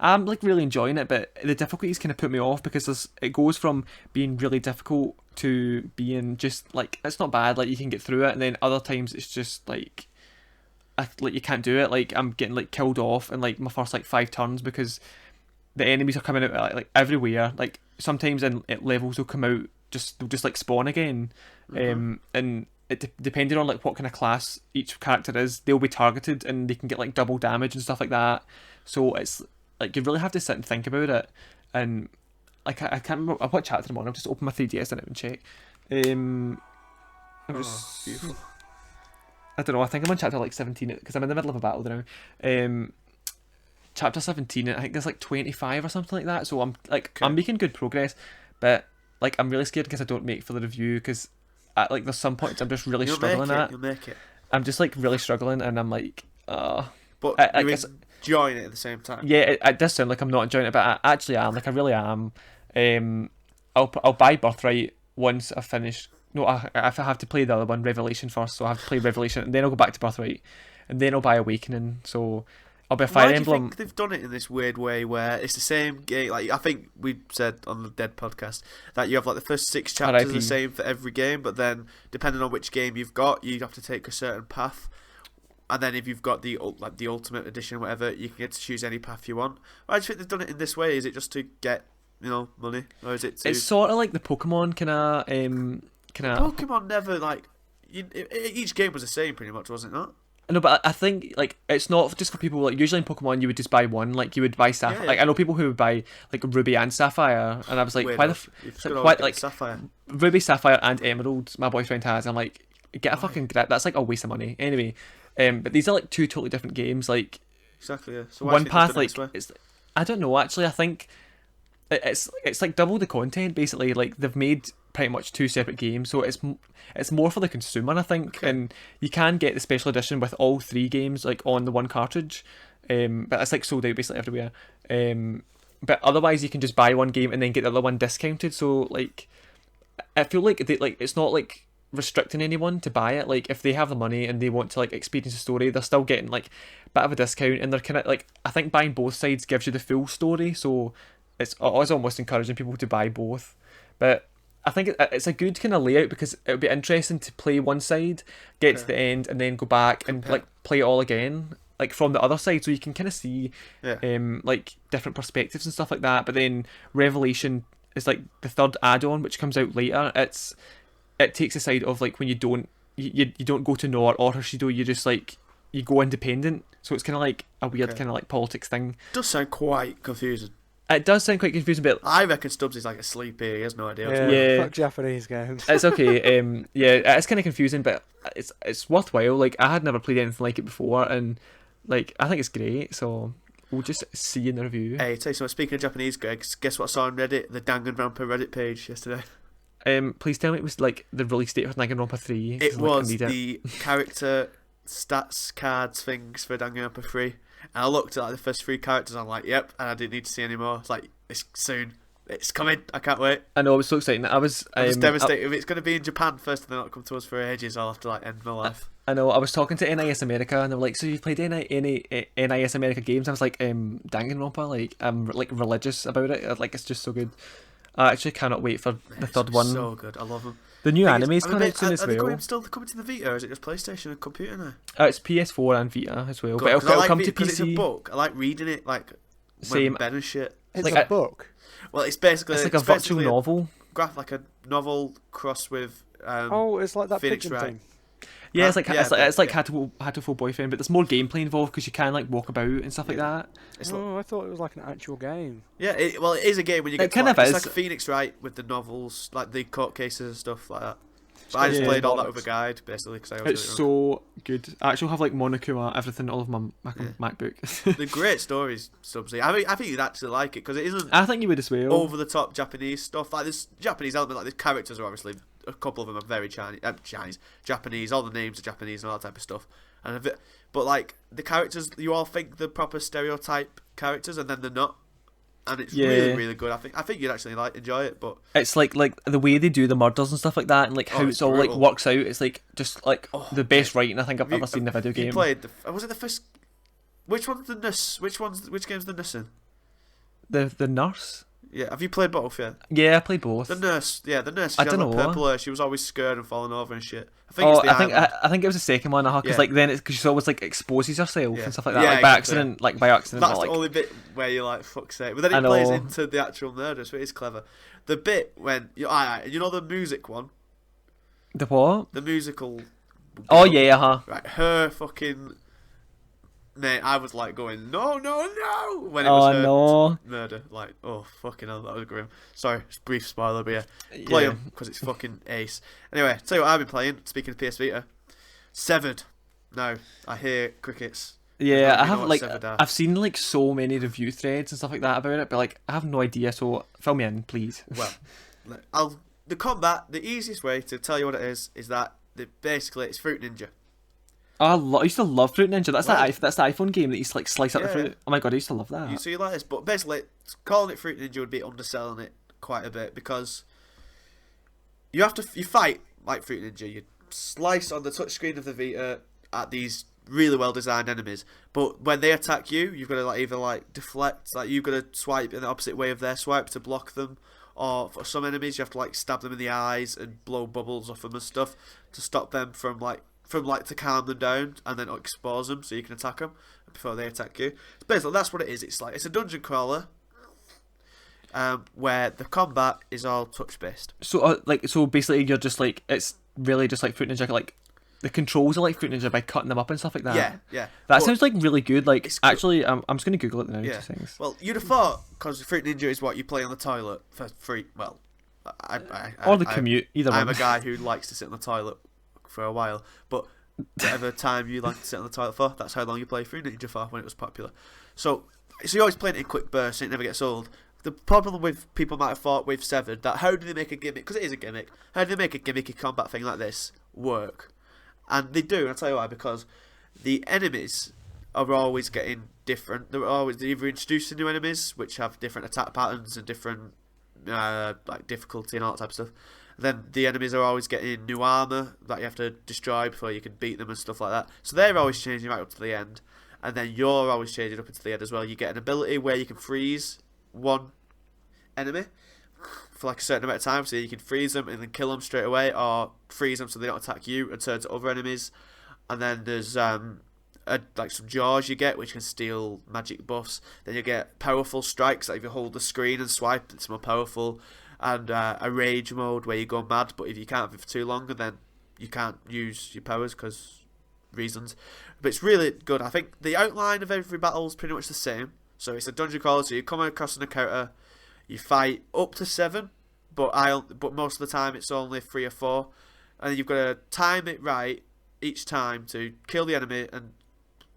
B: I'm like really enjoying it, but the difficulties kind of put me off, because it goes from being really difficult to being just like, it's not bad, like you can get through it, and then other times it's just like you can't do it. Like, I'm getting like killed off in like my first like 5 turns, because the enemies are coming out like everywhere. Like sometimes in levels will come out, they'll just like spawn again. And it depending on like what kind of class each character is, they'll be targeted, and they can get like double damage and stuff like that. So it's like, you really have to sit and think about it. And like, I can't remember what chapter I'm on. I've just opened my 3DS and check.
A: Beautiful.
B: I don't know, I think I'm on chapter like 17, because I'm in the middle of a battle now. Chapter 17, I think there's like 25 or something like that. So I'm like, I'm making good progress, but like I'm really scared because I don't make for the review, because at like there's some points I'm just really struggling at.
A: You'll make it.
B: I'm just like really struggling, and I'm like,
A: But you're enjoying it at the same time.
B: Yeah, it does sound like I'm not enjoying it, but I actually am. Like, I really am. I'll buy Birthright once I finish. No, I have to play the other one, Revelation, first. So I have to play Revelation, and then I'll go back to Birthright, and then I'll buy Awakening. So I'll be a Fire Emblem.
A: Why do you think they've done it in this weird way where it's the same game? Like, I think we said on the Dead podcast that you have like the first 6 chapters are the same for every game, but then depending on which game you've got, you have to take a certain path. And then if you've got the Ultimate Edition or whatever, you can get to choose any path you want. Why do you think they've done it in this way? Is it just to get, money? Or is it to...
B: It's sort of like the Pokemon kind of...
A: Pokemon never, like... each game was the same pretty much, wasn't it not?
B: No, but I think like it's not just for people like usually in Pokemon you would just buy one, like you would buy Sapphire.
A: Yeah.
B: Like I know people who would buy like Ruby and Sapphire, and I was like,
A: Weird
B: why
A: enough. You've
B: it's
A: got
B: like,
A: to
B: why
A: get
B: like
A: Sapphire.
B: Ruby, Sapphire, and Emerald? My boyfriend has. I'm like, get a
A: Why?
B: fucking grip. That's like a waste of money. Anyway, but these are like two totally different games. Like
A: Exactly. Yeah. So why
B: one
A: do you think
B: path,
A: they've done it
B: like
A: this way?
B: it's I don't know. Actually, I think it's like double the content basically. Like they've made pretty much two separate games, so it's more for the consumer, I think.
A: Okay.
B: And you can get the special edition with all three games like on the one cartridge, but it's like sold out basically everywhere. But otherwise, you can just buy one game and then get the other one discounted. So like, I feel like it's not like restricting anyone to buy it. Like if they have the money and they want to like experience the story, they're still getting like a bit of a discount, and they're kind of like, I think buying both sides gives you the full story. So it's almost encouraging people to buy both. But I think it's a good kind of layout because it would be interesting to play one side, get to the end, and then go back and like play it all again, like from the other side, so you can kind of see, like different perspectives and stuff like that. But then Revelation is like the third add-on, which comes out later. It takes the side of like when you don't go to Nor or Hushido, you just like you go independent. So it's kind of like a weird kind of like politics thing.
A: Does sound quite confusing.
B: It does sound quite confusing, but
A: I reckon Stubbsy's like asleep here. He has no idea. What's
C: Yeah,
A: going on.
B: Yeah.
C: fuck Japanese games.
B: it's okay. Yeah, it's kind of confusing, but it's worthwhile. Like I had never played anything like it before, and like I think it's great. So we'll just see in the review.
A: Hey, tell you something. Speaking of Japanese, Greg, guess what I saw on Reddit? The Danganronpa Reddit page yesterday.
B: Please tell me it was like the release date for Danganronpa 3.
A: It
B: 'cause, like, I
A: was
B: need it.
A: the character stats cards things for Danganronpa 3. And I looked at like the first 3 characters. I'm like, yep, and I didn't need to see any more. It's like it's soon. It's coming. I can't wait.
B: I know, it was so exciting. I'm
A: just devastated. If it's going to be in Japan first and then not come to us for ages, I'll have to like end my life.
B: I know. I was talking to NIS America, and they were like, "So you played NIS America games?" I was like, "Danganronpa." Like, I'm like religious about it. Like, it's just so good. I actually cannot wait for the third one.
A: So good. I love them.
B: The new anime's coming out soon as
A: Are they
B: well.
A: still coming to the Vita, or is it just PlayStation and computer now?
B: It's PS4 and Vita as well,
A: Good,
B: but
A: 'cause I
B: it'll
A: like
B: come
A: Vita
B: to
A: 'cause it's a
B: PC.
A: book. I like reading it, like
B: Same.
A: when Ben and shit.
C: It's
B: like
C: a
B: a-
C: book.
A: Well, it's basically
B: It's like a virtual
A: basically
B: novel.
A: like a novel crossed with.
C: Oh, it's like that
A: Phoenix
C: pigeon
A: Wright.
C: thing.
B: Yeah, it's like
A: Yeah,
B: it's like
A: yeah.
B: Hatoful Boyfriend, but there's more gameplay involved because you can like walk about and stuff like
A: Yeah.
B: that.
A: It's like,
C: Oh, I thought it was like an actual game.
A: yeah, it is a game when you get
B: It
A: to,
B: kind
A: like,
B: of
A: it's
B: is.
A: like Phoenix Wright with the novels, like the court cases and stuff like that. But I just
B: Yeah.
A: played all that with a guide basically because I always
B: It's
A: get it wrong.
B: so good. I actually have like Monokuma, everything, all of my MacBook.
A: They're great stories, Stubbsy. I think you'd actually like it because it isn't
B: I think you would as well.
A: over the top Japanese stuff. Like this Japanese element, like the characters are obviously a couple of them are very Japanese. All the names are Japanese and all that type of stuff. And but like the characters, you all think they're proper stereotype characters, and then they're not. And it's really,
B: Yeah.
A: really good. I think you'd actually enjoy it. But
B: It's like the way they do the murders and stuff like that, and like how
A: Oh,
B: it's
A: it's
B: all like
A: brutal.
B: works out. It's like just like
A: Oh,
B: the best writing I think I've
A: have you-
B: ever seen in a video
A: you
B: game.
A: played was it the first? Which one's the nurse? Which game's the nurse in?
B: The nurse.
A: Yeah, have you played both? Yeah,
B: Yeah, I played both.
A: the nurse. Yeah, the nurse. She
B: I
A: had
B: don't
A: like
B: know.
A: purple hair. She was always scared and falling over and shit. I think it's the island.
B: I think it was the second one, because
A: Yeah.
B: like then it's because she always like exposes herself
A: Yeah.
B: and stuff like that,
A: Yeah,
B: like by
A: exactly.
B: accident.
A: That's
B: not, like,
A: the only bit where you're like, fuck's sake. But then
B: I
A: it plays
B: know.
A: into the actual murder, so it is clever. The bit when you know the music one,
B: the what?
A: the musical.
B: Oh yeah,
A: Right, her fucking. Mate, I was like going no when it
B: Oh
A: was her
B: no.
A: murder. Like, oh fucking hell, that was grim. Sorry, just brief spoiler, but yeah, play
B: Yeah.
A: them because it's fucking ace. Anyway, tell you what I've been playing. Speaking of PS Vita, Severed. No, I hear crickets.
B: Yeah,
A: Nobody
B: I have
A: know what
B: like
A: Severed are.
B: I've seen like so many review threads and stuff like that about it, but like I have no idea. So fill me in, please.
A: Well, the combat. The easiest way to tell you what it is that basically it's Fruit Ninja.
B: I used to love Fruit Ninja. That's
A: Well-
B: that's the iPhone game that you like slice up the
A: Yeah.
B: fruit. Oh my god, I used to love that.
A: So you like this, but basically calling it Fruit Ninja would be underselling it quite a bit because you fight like Fruit Ninja. You slice on the touchscreen of the Vita at these really well designed enemies, but when they attack you, you've got to like either like deflect, like you've got to swipe in the opposite way of their swipe to block them, or for some enemies you have to like stab them in the eyes and blow bubbles off them and stuff to stop them from to calm them down and then expose them so you can attack them before they attack you. So basically, that's what it is. It's a dungeon crawler, where the combat is all touch based.
B: So so basically you're just like it's really just like Fruit Ninja, like the controls are like Fruit Ninja by cutting them up and stuff like that.
A: Yeah, yeah.
B: That
A: But
B: sounds like really good. Like,
A: it's cool.
B: actually, I'm just gonna Google it now.
A: Yeah.
B: Two things.
A: Well, you'd have thought, because Fruit Ninja is what you play on the toilet for free. Well,
B: Or the commute, either
A: I'm
B: one.
A: a guy who likes to sit on the toilet for a while, but whatever time you like to sit on the toilet for, that's how long you play Fruit Ninja for when it was popular. So you're always playing it in quick bursts, and it never gets old. The problem with people might have thought with Severed, that how do they make a gimmick, because it is a gimmick, how do they make a gimmicky combat thing like this work? And they do, and I'll tell you why, because the enemies are always getting different. They're either introducing new enemies, which have different attack patterns and different like difficulty and all that type of stuff. And then the enemies are always getting new armour that you have to destroy before you can beat them and stuff like that. So they're always changing right up to the end. And then you're always changing up into the end as well. You get an ability where you can freeze one enemy for like a certain amount of time, so you can freeze them and then kill them straight away, or freeze them so they don't attack you and turn to other enemies. And then there's like some jaws you get, which can steal magic buffs. Then you get powerful strikes, like if you hold the screen and swipe, it's more powerful. And a rage mode where you go mad, but if you can't have it for too long, then you can't use your powers because reasons. But it's really good. I think the outline of every battle is pretty much the same. So it's a dungeon crawler, so you come across an encounter, you fight up to 7, but most of the time it's only 3 or 4, and you've got to time it right each time to kill the enemy and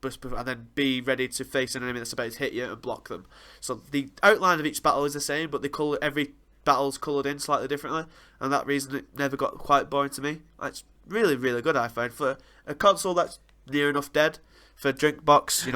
A: then be ready to face an enemy that's about to hit you and block them. So the outline of each battle is the same, but every battle's coloured in slightly differently, and that reason it never got quite boring to me. It's really, really good, I find, for a console that's near enough dead. For Drinkbox,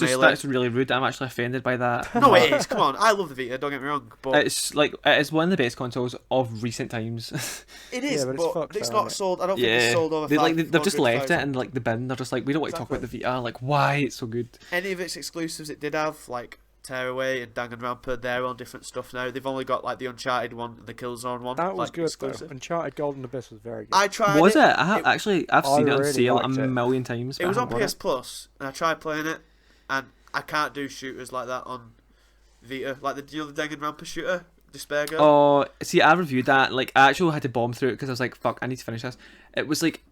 B: that's really rude. I'm actually offended by that.
A: No, it is. Come on, I love the Vita. Don't get me wrong, but
B: it's one of the best consoles of recent times.
A: It is,
C: yeah,
A: but it's not sold. I don't think it's sold over.
B: They've just left it in like the bin. They're just like, we don't want to talk about the Vita. Like, why it's so good?
A: Any of its exclusives it did have, like Tearaway and Danganronpa, they're on different stuff now. They've only got like the Uncharted one and the Killzone one.
C: That was
A: like,
C: good
A: exclusive.
C: though. Uncharted Golden Abyss was very good.
A: I tried.
B: Was it? I've seen it on
C: really
B: sale a
C: liked it.
B: million times.
A: It was on PS Plus, and I tried playing it, and I can't do shooters like that on Vita. Like the Danganronpa shooter, Despair Girl.
B: Oh, see, I reviewed that. Like, I actually had to bomb through it because I was like, "Fuck, I need to finish this." It was like,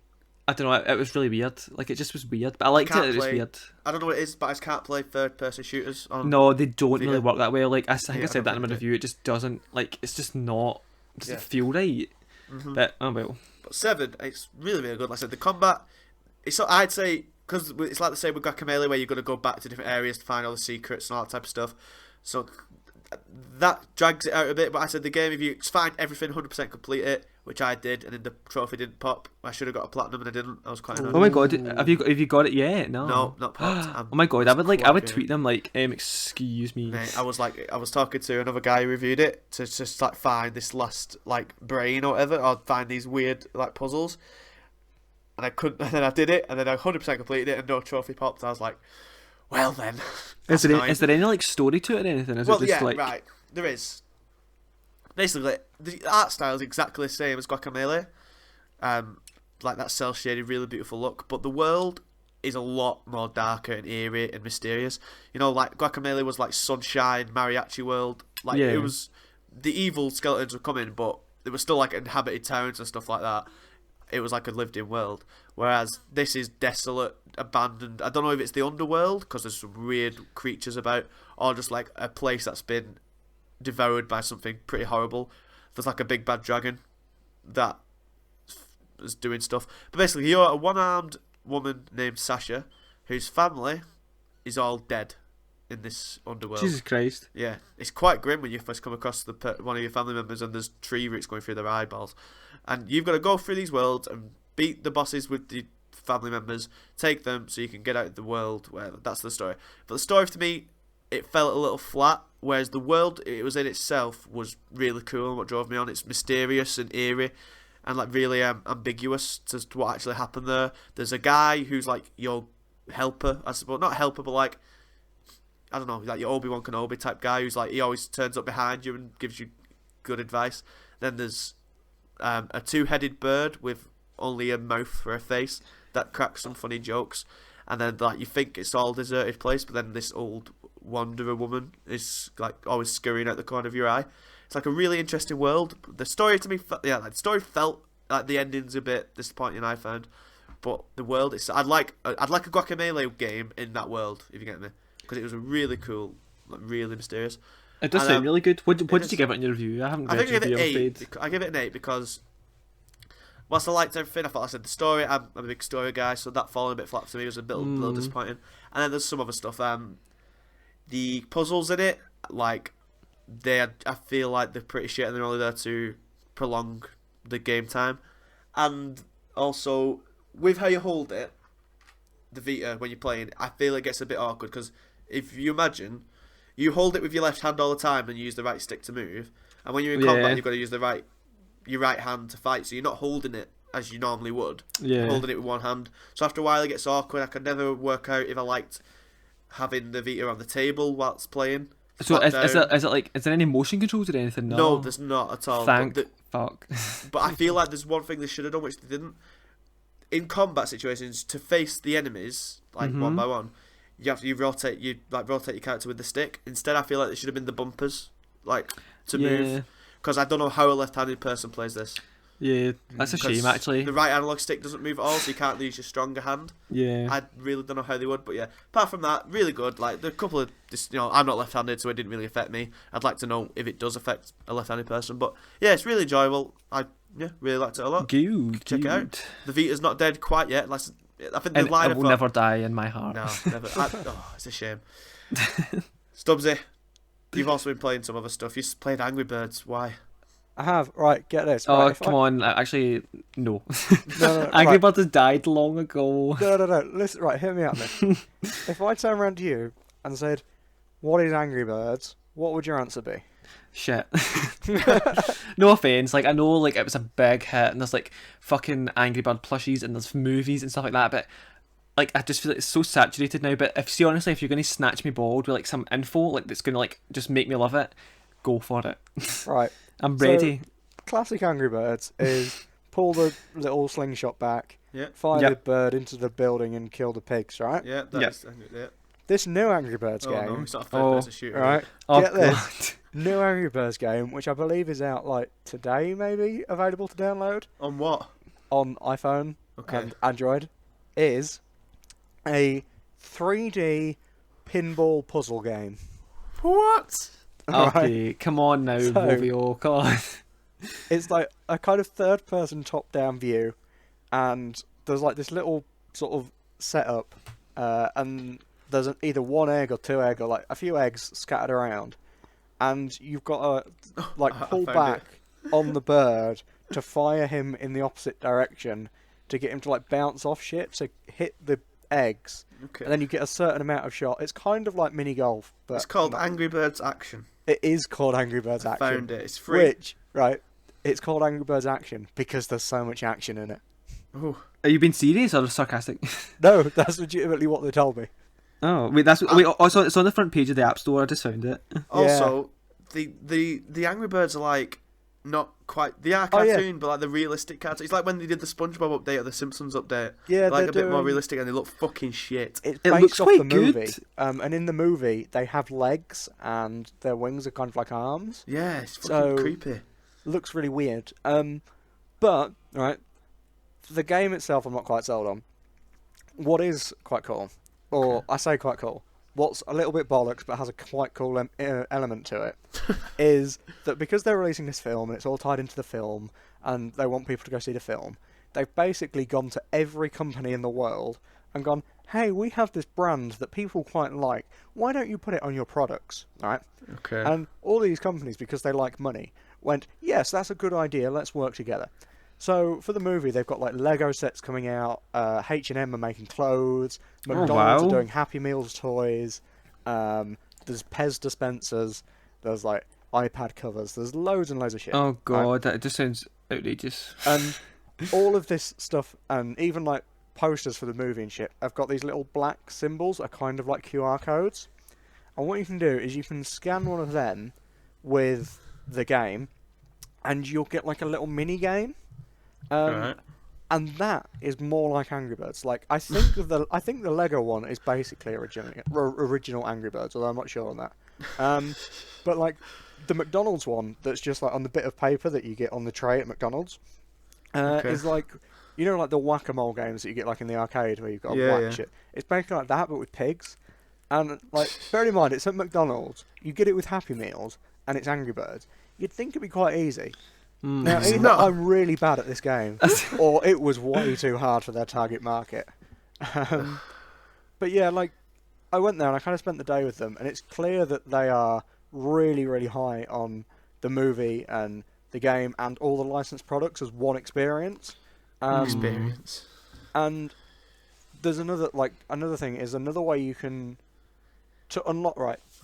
B: I don't know, it was really weird. Like, it just was weird, but I liked it. It was weird.
A: I don't know what it is, but I just can't play third-person shooters on.
B: No, they don't
A: Vita.
B: really work that way. Like, I think I said that in my
A: don't
B: review. It just doesn't, like, it's just not. Doesn't feel right.
A: Mm-hmm.
B: But oh well.
A: But 7, it's really, really good. Like I said, the combat, I'd say, because it's like the same with Guacamelee, where you've got to go back to different areas to find all the secrets and all that type of stuff. So that drags it out a bit. But I said the game, if you find everything, 100% complete it, which I did, and then the trophy didn't pop. I should have got a platinum and I didn't. I was quite annoyed.
B: Oh my god, have you got it yet? No,
A: not popped.
B: Oh my god, I would tweet them like, excuse me.
A: Mate, I was talking to another guy who reviewed it to just like find this last like brain or whatever, or find these weird like puzzles, and I couldn't. And then I did it, and then I 100% completed it, and no trophy popped. I was like, well then.
B: Is there any like story to it or anything? Is it just like...
A: right. There is. Basically, the art style is exactly the same as Guacamelee. Like that cel-shaded, really beautiful look, but the world is a lot more darker and eerie and mysterious. You know, like Guacamelee was like sunshine, mariachi world. Like it was, the evil skeletons were coming, but there were still like inhabited towns and stuff like that. It was like a lived-in world. Whereas this is desolate, abandoned. I don't know if it's the underworld because there's some weird creatures about, or just like a place that's been devoured by something pretty horrible. There's like a big bad dragon that is doing stuff. But basically, you're a one-armed woman named Sasha, whose family is all dead in this underworld.
B: Jesus Christ.
A: Yeah, it's quite grim when you first come across one of your family members and there's tree roots going through their eyeballs. And you've got to go through these worlds and beat the bosses with the family members, take them so you can get out of the world. Well, that's the story. But the story to me, it felt a little flat, whereas the world it was in itself was really cool and what drove me on. It's mysterious and eerie and like really ambiguous as to what actually happened there. There's a guy who's like your helper, I suppose. Not helper, but like, I don't know, like your Obi-Wan Kenobi type guy who's like, he always turns up behind you and gives you good advice. Then there's a two-headed bird with only a mouth for a face that cracks some funny jokes. And then like you think it's all deserted place, but then this old wanderer woman is like always scurrying out the corner of your eye. It's like a really interesting world. The story to me, the story felt like the ending's a bit disappointing, I found, but the world is. I'd like a Guacamelee game in that world, if you get me, because it was really cool, like really mysterious.
B: It does sound really good. What did you give it in your review? I haven't read
A: I
B: your
A: think I
B: review.
A: give it 8. I give it an 8 because whilst I liked everything, I thought I said the story. I'm a big story guy, so that falling a bit flat to me was a little disappointing. And then there's some other stuff. The puzzles in it, like I feel like they're pretty shit, and they're only there to prolong the game time. And also, with how you hold it, the Vita when you're playing, I feel it gets a bit awkward because if you imagine. You hold it with your left hand all the time and use the right stick to move. And when you're in combat, you've got to use your right hand to fight. So you're not holding it as you normally would.
B: Yeah.
A: You're holding it with one hand. So after a while, it gets awkward. I could never work out if I liked having the Vita on the table whilst playing.
B: So is there any motion controls or anything?
A: No, there's not at all.
B: Thank fuck.
A: But I feel like there's one thing they should have done which they didn't. In combat situations, to face the enemies like one by one. You rotate your character with the stick. Instead, I feel like it should have been the bumpers, like to move. Because I don't know how a left-handed person plays this.
B: Yeah, that's a shame actually.
A: The right analog stick doesn't move at all, so you can't use your stronger hand.
B: Yeah.
A: I really don't know how they would, but yeah. Apart from that, really good. Like there are a couple of, I'm not left-handed, so it didn't really affect me. I'd like to know if it does affect a left-handed person, but yeah, it's really enjoyable. I really liked it a lot.
B: Good.
A: Check it out. The Vita's not dead quite yet. I think the
B: And
A: line
B: it will never die in my heart.
A: No, never. It's a shame. Stubbsy, you've also been playing some other stuff. You played Angry Birds. Why?
C: I have. Right, get this.
B: Oh,
C: right,
B: come on. Actually, no.
C: No,
B: Angry
C: right.
B: Birds has died long ago.
C: No. Listen, right, hear me out, mate. If I turn around to you and said, "What is Angry Birds?" What would your answer be?
B: Shit. No offense, like I know like it was a big hit and there's like fucking Angry Bird plushies and there's movies and stuff like that, but like I just feel like it's so saturated now. But if you're gonna snatch me bald with like some info like that's gonna like just make me love it, go for it.
C: Right.
B: I'm ready.
C: So, classic Angry Birds is pull the little slingshot back,
A: Yeah.
C: fire the bird into the building and kill the pigs, right?
A: Yeah. Yeah.
C: This new Angry Birds
A: Oh
C: game,
A: no, it's not a third-person shooter.
C: right?
B: Oh
C: Get
B: god.
C: this. New Angry Birds game, which I believe is out like today, maybe available to download
A: On what?
C: on iPhone
A: Okay.
C: and Android, is a 3D pinball puzzle game.
A: What?
B: Okay, come on now,
C: So-
B: Movio, come on.
C: It's like a kind of third-person top-down view, and there's like this little sort of setup, and there's either one egg or two egg or like a few eggs scattered around, and you've got to like
A: I
C: pull
A: found
C: back on the bird to fire him in the opposite direction to get him to like bounce off shit to hit the eggs,
A: Okay.
C: and then you get a certain amount of shot. It's kind of like mini golf, but
A: It's called Angry Birds Action.
C: it is called Angry Birds
A: I
C: Action.
A: found it. It's free.
C: Which, right, it's called Angry Birds Action because there's so much action in it.
A: Ooh.
B: Are you being serious or sarcastic?
C: No, that's legitimately what they told me.
B: Oh, wait, also it's on the front page of the App Store, I just found it.
A: Also, the Angry Birds are like not quite. They are cartoon, but like the realistic cartoon. It's like when they did the SpongeBob update or the Simpsons update.
C: Yeah,
A: They're like
C: they're
A: a bit more
C: doing-
A: realistic, and they look fucking shit.
C: It's
B: It
C: based
B: looks
C: off
B: quite
C: the movie,
B: good.
C: and in the movie they have legs and their wings are kind of like arms.
A: Yeah, it's fucking
C: So-
A: creepy.
C: Looks really weird. But right, the game itself I'm not quite sold on. What is quite cool, or I say quite cool, what's a little bit bollocks but has a quite cool element to it, is that because they're releasing this film and it's all tied into the film and they want people to go see the film, they've basically gone to every company in the world and gone, hey, we have this brand that people quite like, why don't you put it on your products, right?
A: Okay.
C: And all these companies, because they like money, went, yes, that's a good idea, let's work together. So for the movie, they've got like Lego sets coming out, H&M are making clothes, McDonald's
B: wow.
C: are doing Happy Meals toys, there's Pez dispensers, there's like iPad covers, there's loads and loads of shit.
B: Oh
C: right?
B: god, that just sounds outrageous.
C: And all of this stuff, and even like posters for the movie and shit, have got these little black symbols that are kind of like QR codes. And what you can do is you can scan one of them with the game, and you'll get like a little mini game.
A: Right.
C: And that is more like Angry Birds. Like I think the Lego one is basically original Angry Birds, although I'm not sure on that. But like the McDonald's one, that's just like on the bit of paper that you get on the tray at McDonald's,
A: Okay.
C: is like You know, like the whack-a-mole games that you get like in the arcade where you've got to
A: Yeah,
C: whack
A: yeah.
C: shit. It's basically like that, but with pigs. And like, bear in mind, it's at McDonald's. You get it with Happy Meals, and it's Angry Birds. You'd think it'd be quite easy. Now,
A: It's
C: either
A: not.
C: I'm really bad at this game, or it was way too hard for their target market. But yeah, like, I went there and I kind of spent the day with them, and it's clear that they are really, really high on the movie and the game and all the licensed products as one experience.
A: Experience.
C: And there's another thing is another way you can to unlock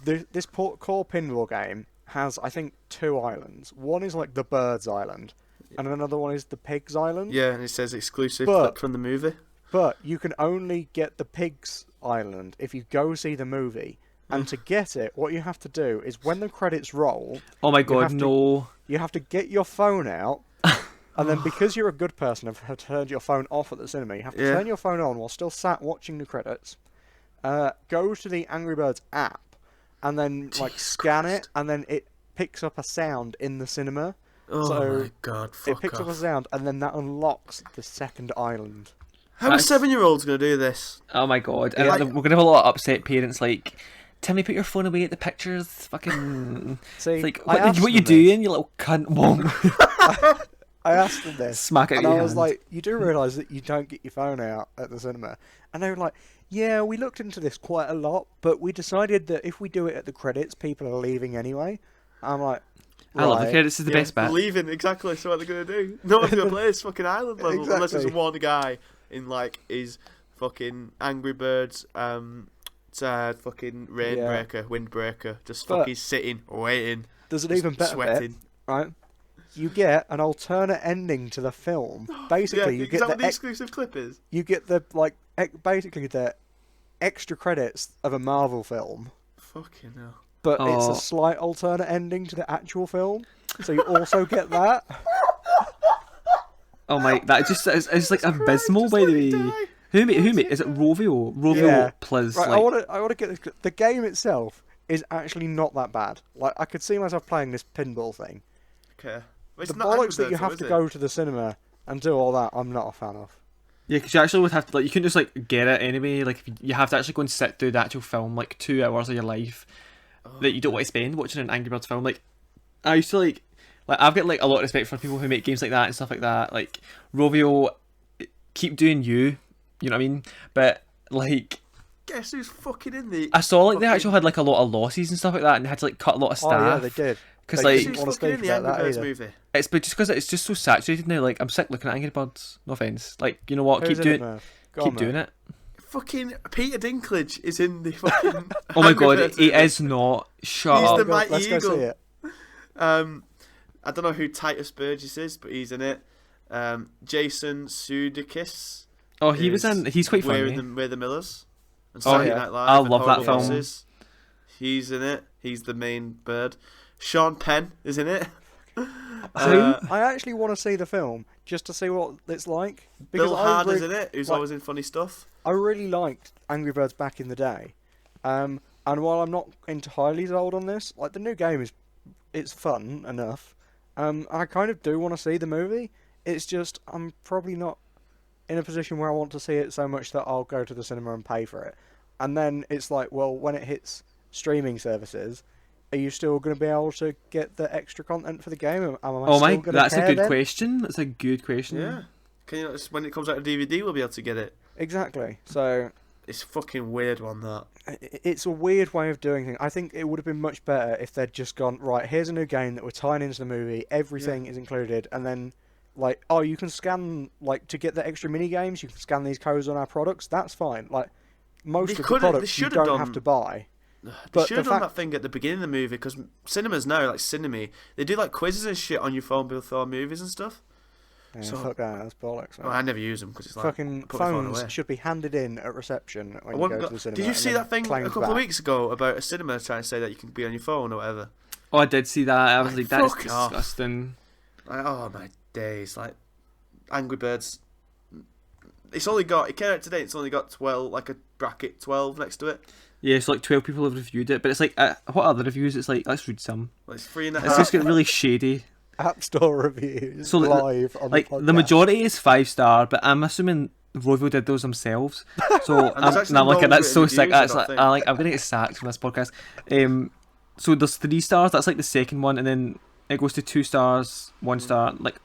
C: this core pinball game has, I think, 2 islands. One is like the Birds Island, and another one is the Pigs Island.
A: Yeah, and it says exclusive
C: But-
A: clip from the movie.
C: But you can only get the Pigs Island if you go see the movie. And to get it, what you have to do is when the credits roll,
B: Oh my
C: have
B: god,
C: to-
B: no.
C: you have to get your phone out. And then because you're a good person and have turned your phone off at the cinema, you have to
A: Yeah.
C: turn your phone on while still sat watching the credits. Go to the Angry Birds app, and then like scan it, and then it picks up a sound in the cinema.
A: Oh
C: So,
A: my god,
C: It
A: fuck
C: picks up a
A: off.
C: sound, and then that unlocks the second island.
A: How are
B: That's-
A: 7-year-olds going to do this?
B: Oh my god. And
A: Yeah.
B: we're gonna have a lot of upset parents like, Timmy, put your phone away at the pictures. Fucking.
C: See,
B: It's like,
C: I asked
B: what you
C: them this.
B: doing, you little cunt? Won't
C: I asked them this,
B: smack it
C: and
B: out
C: I
B: your
C: was
B: hand.
C: like, "You do realise that you don't get your phone out at the cinema?" And they were like, "Yeah, we looked into this quite a lot, but we decided that if we do it at the credits, people are leaving anyway." I'm like,
B: I love the
C: "Right."
B: credits. This is the best bit.
A: Leaving, exactly. So what they're going to do? No one's going to play this fucking island level unless there's
C: Exactly.
A: one guy in like his fucking Angry Birds, fucking rainbreaker, windbreaker, just
C: But-
A: fucking sitting, waiting,
C: There's an
A: just
C: even better bit,
A: sweating.
C: right? You get an alternate ending to the film. Basically,
A: Yeah,
C: you
A: is
C: get
A: that what the
C: the
A: exclusive clip is?
C: basically the extra credits of a Marvel film,
A: Fucking hell.
C: but it's
B: Oh.
C: a slight alternate ending to the actual film. So you also get that.
B: Oh my, that just it's like abysmal,
A: Just
B: by
A: let
B: the
A: it
B: way.
A: die.
B: Who made is it Rovio? Rovio
C: Yeah.
B: plus
C: Right,
B: like
C: I want to get this. The game itself is actually not that bad. Like, I could see myself playing this pinball thing.
A: Okay. Well, it's
C: The
A: not Angry
C: bollocks that you
A: Birds, though,
C: have
A: is
C: to
A: it?
C: go to the cinema and do all that, I'm not a fan of.
B: yeah, because you actually would have to like you couldn't just like get it anyway. Like you have to actually go and sit through the actual film, like 2 hours of your life that you don't want to spend watching an Angry Birds film. Like I used to like I've got like a lot of respect for people who make games like that and stuff like that. Like Rovio, keep doing you. You know what I mean? But like
A: Guess who's fucking in the...
B: I saw like they
A: fucking-
B: actually had like a lot of losses and stuff like that, and they had to like cut a lot of
C: Oh yeah,
B: staff.
C: they did.
B: Because
C: They
A: Guess
B: like
C: didn't
A: who's
C: wanna
A: fucking in
C: speak
A: the
C: about
A: Angry
C: that
A: Birds
C: either.
A: movie?
B: it's but just because it's just so saturated now. Like I'm sick looking at Angry Birds. No offense. Like you know what?
C: Who's
B: Keep
C: in it,
B: doing
C: Murph? Go
B: keep
C: on,
B: doing
C: Murph.
B: it.
A: Fucking Peter Dinklage is in the fucking...
B: Oh my
A: Angry
B: god,
A: Birds
B: it
A: movie.
B: is not. Shut
A: He's
B: up.
A: the
C: Go-
A: Mighty
C: Let's go
A: Eagle.
C: see it.
A: I don't know who Titus Burgess is, but he's in it. Jason Sudeikis.
B: Oh, he was
A: is
B: in. He's quite
A: We're
B: funny.
A: We're the Millers. And
B: Oh,
A: Saturday
C: yeah.
A: Night Live.
B: I
A: and
B: love that
A: Horrible
B: film.
A: Bosses. He's in it. He's the main bird. Sean Penn is in it.
C: I actually want to see the film just to see what it's like. Because
A: Bill
C: I
A: Hader's
C: really,
A: in it, who's
C: like-
A: always in funny stuff.
C: I really liked Angry Birds back in the day. And while I'm not entirely sold on this, like the new game it's fun enough. I kind of do want to see the movie. It's just I'm probably not in a position where I want to see it so much that I'll go to the cinema and pay for it. And then it's like, well, when it hits streaming services, are you still going to be able to get the extra content for the game? Am I
B: Oh my,
C: still gonna
B: that's a
C: care
B: good
C: then?
B: question. That's a good question.
A: Yeah. Can you not just, when it comes out of DVD, we'll be able to get it.
C: Exactly. So
A: It's a fucking weird one, that.
C: it's a weird way of doing things. I think it would have been much better if they'd just gone, right, here's a new game that we're tying into the movie, everything is included, and then, like, oh, you can scan, like, to get the extra mini games, you can scan these codes on our products, that's fine. Like, most
A: They
C: of the
A: could've- they
C: products you
A: should've
C: don't
A: done-
C: have to buy.
A: They
C: But
A: should have
C: the
A: done
C: fact-
A: that thing at the beginning of the movie, because cinemas now, like Cinema, they do like quizzes and shit on your phone before movies and stuff.
C: Yeah,
A: So-
C: fuck that, that's bollocks.
A: Well,
C: Man.
A: I never use them because it's like
C: Fucking
A: put my phone
C: phones
A: away.
C: should be handed in at reception
A: I
C: when you
A: wouldn't
C: go
A: go-
C: to the cinema.
A: Did you
C: and
A: see
C: then
A: that thing a
C: claimed
A: couple
C: back.
A: of weeks ago about a cinema trying to say that you can be on your phone or whatever?
B: Oh, I did see that. I was like, that's
A: Fuck off.
B: disgusting.
A: Like, oh my days! Like Angry Birds. It came out today. It's only got 12, like a bracket 12 next to it.
B: Yeah, so like 12 people have reviewed it, but it's like, what other reviews? It's like, let's read some.
A: Well, it's 3.5.
B: It's just getting really shady.
C: App Store reviews
B: So,
C: live on
B: like
C: the podcast.
B: the majority is 5-star, but I'm assuming Rovo did those themselves. So
A: And there's actually
B: I'm looking.
A: no
B: That's so
A: written
B: sick.
A: reviews, I
B: That's
A: don't
B: like,
A: think.
B: I'm gonna get sacked from this podcast. So there's 3 stars. That's like the second one, and then it goes to 2 stars, 1 star. Like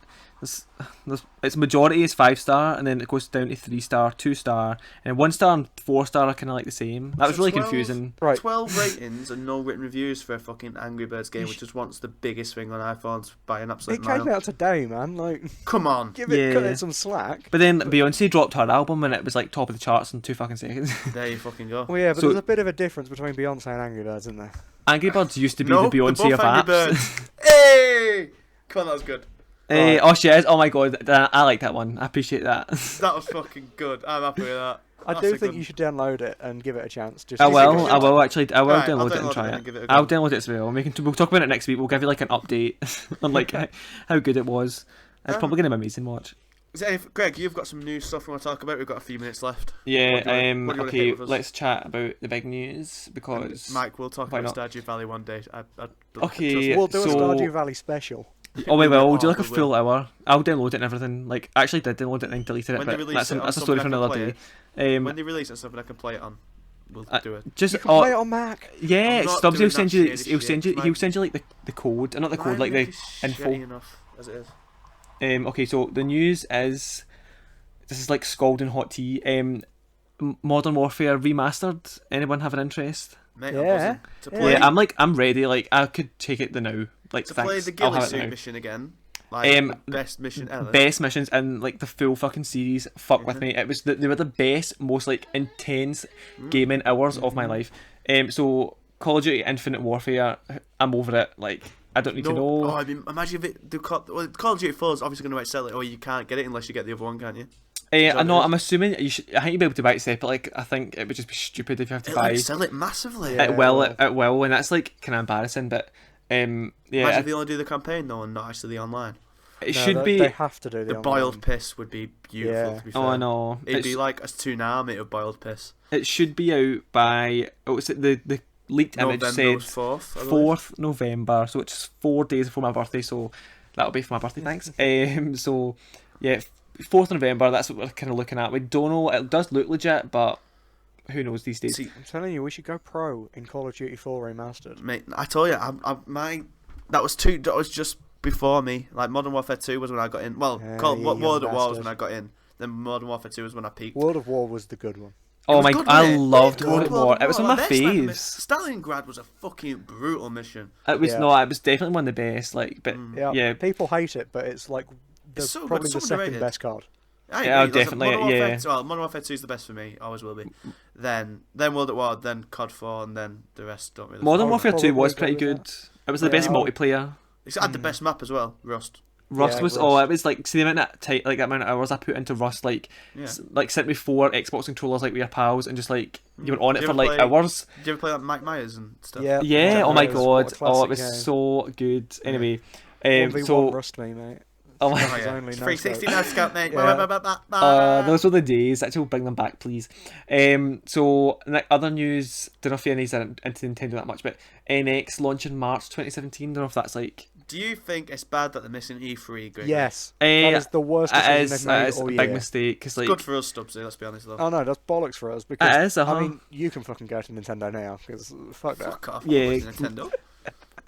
B: its majority is 5-star, and then it goes down to 3-star, 2-star, and 1-star and 4-star are kind of like the same. That was
A: So
B: really
A: 12
B: confusing.
C: Right.
A: 12 ratings and no written reviews for a fucking Angry Birds game, which is once the biggest thing on iPhones by an absolute
C: It came
A: mile.
C: out today, man. Like,
A: Come on.
C: cut
B: Yeah.
C: it some slack.
B: But then Beyonce dropped her album, and it was like top of the charts in 2 fucking seconds.
A: There you fucking go.
C: Well, yeah, but
B: So-
C: there's a bit of a difference between Beyonce and Angry Birds, isn't there?
B: Angry Birds used to be
A: No,
B: the
A: they're
B: Beyonce
A: both
B: of
A: Angry
B: apps.
A: Birds. Hey! Come on, that was good.
C: Right.
B: Oh, she is. Oh my god, I like that one. I appreciate that.
A: That was fucking good. I'm happy with that.
C: I
A: That's
C: do
A: a
C: think
A: good-
C: you should download it and give it a chance. Just
B: I
C: to see
B: will.
C: if
A: good.
B: I will actually. I will
A: Right, I'll
B: download it and
A: download
B: try
A: it
B: it.
A: and give it a go.
B: I'll download it as well. We'll talk about it next week. We'll give you like an update on like how good it was. It's probably gonna be an amazing watch.
A: Greg, you've got some new stuff we want to talk about. We've got a few minutes left.
B: Yeah.
A: What do you wanna
B: Okay.
A: hit with us?
B: Let's chat about the big news
A: And
B: because.
A: Mike, we'll talk
B: why
A: about
B: not?
A: Stardew Valley one day.
B: Okay,
A: trust me.
C: We'll do a
B: so-
C: Stardew Valley special.
B: Oh, we will. We'll do
A: Oh,
B: like a
A: we
B: full
A: will.
B: hour. I'll download it and everything. Like, I actually did download it and then deleted it,
A: When they
B: but
A: release
B: that's,
A: it on
B: that's a
A: something
B: story
A: I
B: for
A: can
B: another
A: play
B: day.
A: When they release it, something I can play it on. We'll do it.
B: Just
C: You can play it on Mac.
B: yeah,
A: I'm not
B: Stubbsy
A: doing
B: will send
A: that
B: you.
A: shady
B: He'll send you.
A: shit.
B: He'll send you like the code, not the code, like the info.
A: Enough as it is.
B: Okay, so the news is this is like scalding hot tea. Modern Warfare remastered. Anyone have an interest?
A: Mate,
C: Yeah.
A: I'm buzzing. To play,
B: Yeah, I'm ready. Like I could take it the now. Like
A: to
B: thanks.
A: play the
B: I'll
A: ghillie
B: have it
A: suit
B: now.
A: mission again. Like
B: Um,
A: the best mission ever.
B: Best missions and like the full fucking series. Fuck with
A: Mhm.
B: me. It was they were the best, most like intense gaming hours of my life. So Call of Duty Infinite Warfare, I'm over it. Like I don't need to know.
A: Oh, I mean, imagine if it. Call of Duty 4 is obviously going to outsell it, or you can't get it unless you get the other one, can't you?
B: I know.
A: it is?
B: I'm assuming you should. I think you'd be able to buy it separate. Like I think it would just be stupid if you have to
A: It'll
B: buy.
A: sell it massively.
C: Yeah.
B: It will. It will, and that's like kind of embarrassing. But yeah,
A: Imagine if they only do the campaign though, and not actually the online.
B: it
C: No,
B: should
C: they,
B: be.
C: They have to do
A: The
C: online.
A: boiled piss would be beautiful.
C: Yeah.
A: To be fair.
B: Oh, I know.
A: It'd be like a tsunami of boiled piss.
B: It should be out by. Oh, was it the leaked image
A: November
B: said
A: 4th. I believe.
B: 4th November, so it's 4 days before my birthday. So that'll be for my birthday. Thanks. So yeah, 4th November. That's what we're kind of looking at. We don't know. It does look legit, but who knows these days?
A: See,
C: I'm telling you, we should go pro in Call of Duty 4 Remastered.
A: mate, I told you, that was just before me. Like Modern Warfare 2 was when I got in. Well,
C: Yeah,
A: called
C: you
A: World
C: young
A: at War was
C: bastard.
A: when I got in. Then Modern Warfare 2 was when I peaked.
C: World of War was the good one.
B: Oh
A: was
B: my!
A: good,
B: I
A: wasn't it?
B: loved
A: Good
B: World at War. It was one of my
A: Best sniper
B: faves.
A: Stalingrad was a fucking brutal mission.
B: It was
C: Yeah.
B: no. It was definitely one of the best. Like, but
C: Yeah,
B: yeah.
C: people hate it, but it's like
A: It's so good,
C: probably
A: so
C: the second
A: underrated.
C: best card.
A: I
B: Yeah,
A: agree.
B: definitely,
A: Modern Warfare,
B: yeah.
A: Well, Modern Warfare 2 is the best for me. Always will be. Then World at War, then COD 4, and then the rest don't really.
B: Modern
C: I'd
B: Warfare 2 was
C: probably
B: pretty
C: go
B: good.
C: with
B: It was the
C: Yeah.
B: best multiplayer.
A: It's had the best map as well, Rust.
B: Rust
C: Yeah,
B: was
C: Rust.
B: it was like see the amount of like that amount of hours I put into Rust, like
A: Yeah.
B: like sent me 4 Xbox controllers like with your pals and just like you were on it
A: Did you
B: for
A: ever
B: like
A: play-
B: hours.
A: Did you ever play like Mike Myers and stuff?
C: Yeah.
B: Yeah, oh my
C: It was what a
B: god, oh it was
C: classic game.
B: so good. Anyway,
C: 1v1
B: so
C: Rust me, mate.
B: oh my,
A: Oh,
C: There's
A: yeah.
C: only
A: It's
C: no
A: 360
C: scope.
A: now, Scout, mate.
C: Yeah.
B: those were the days. Actually, bring them back, please. So other news. Don't know if any are into Nintendo that much, but NX launch in March 2017. Don't know if that's like.
A: Do you think it's bad that they're missing E3, Greg?
C: Yes. That is the worst decision
B: It is.
C: they've made
B: It is a
C: all
B: big
C: year.
B: mistake because like
A: Good for us, Stubbsy, let's be honest, though.
C: Oh no, that's bollocks for us because
B: It is, uh-huh.
C: I mean, you can fucking go to Nintendo now because fuck that.
A: Fuck off.
B: Yeah.
A: Yeah. Nintendo.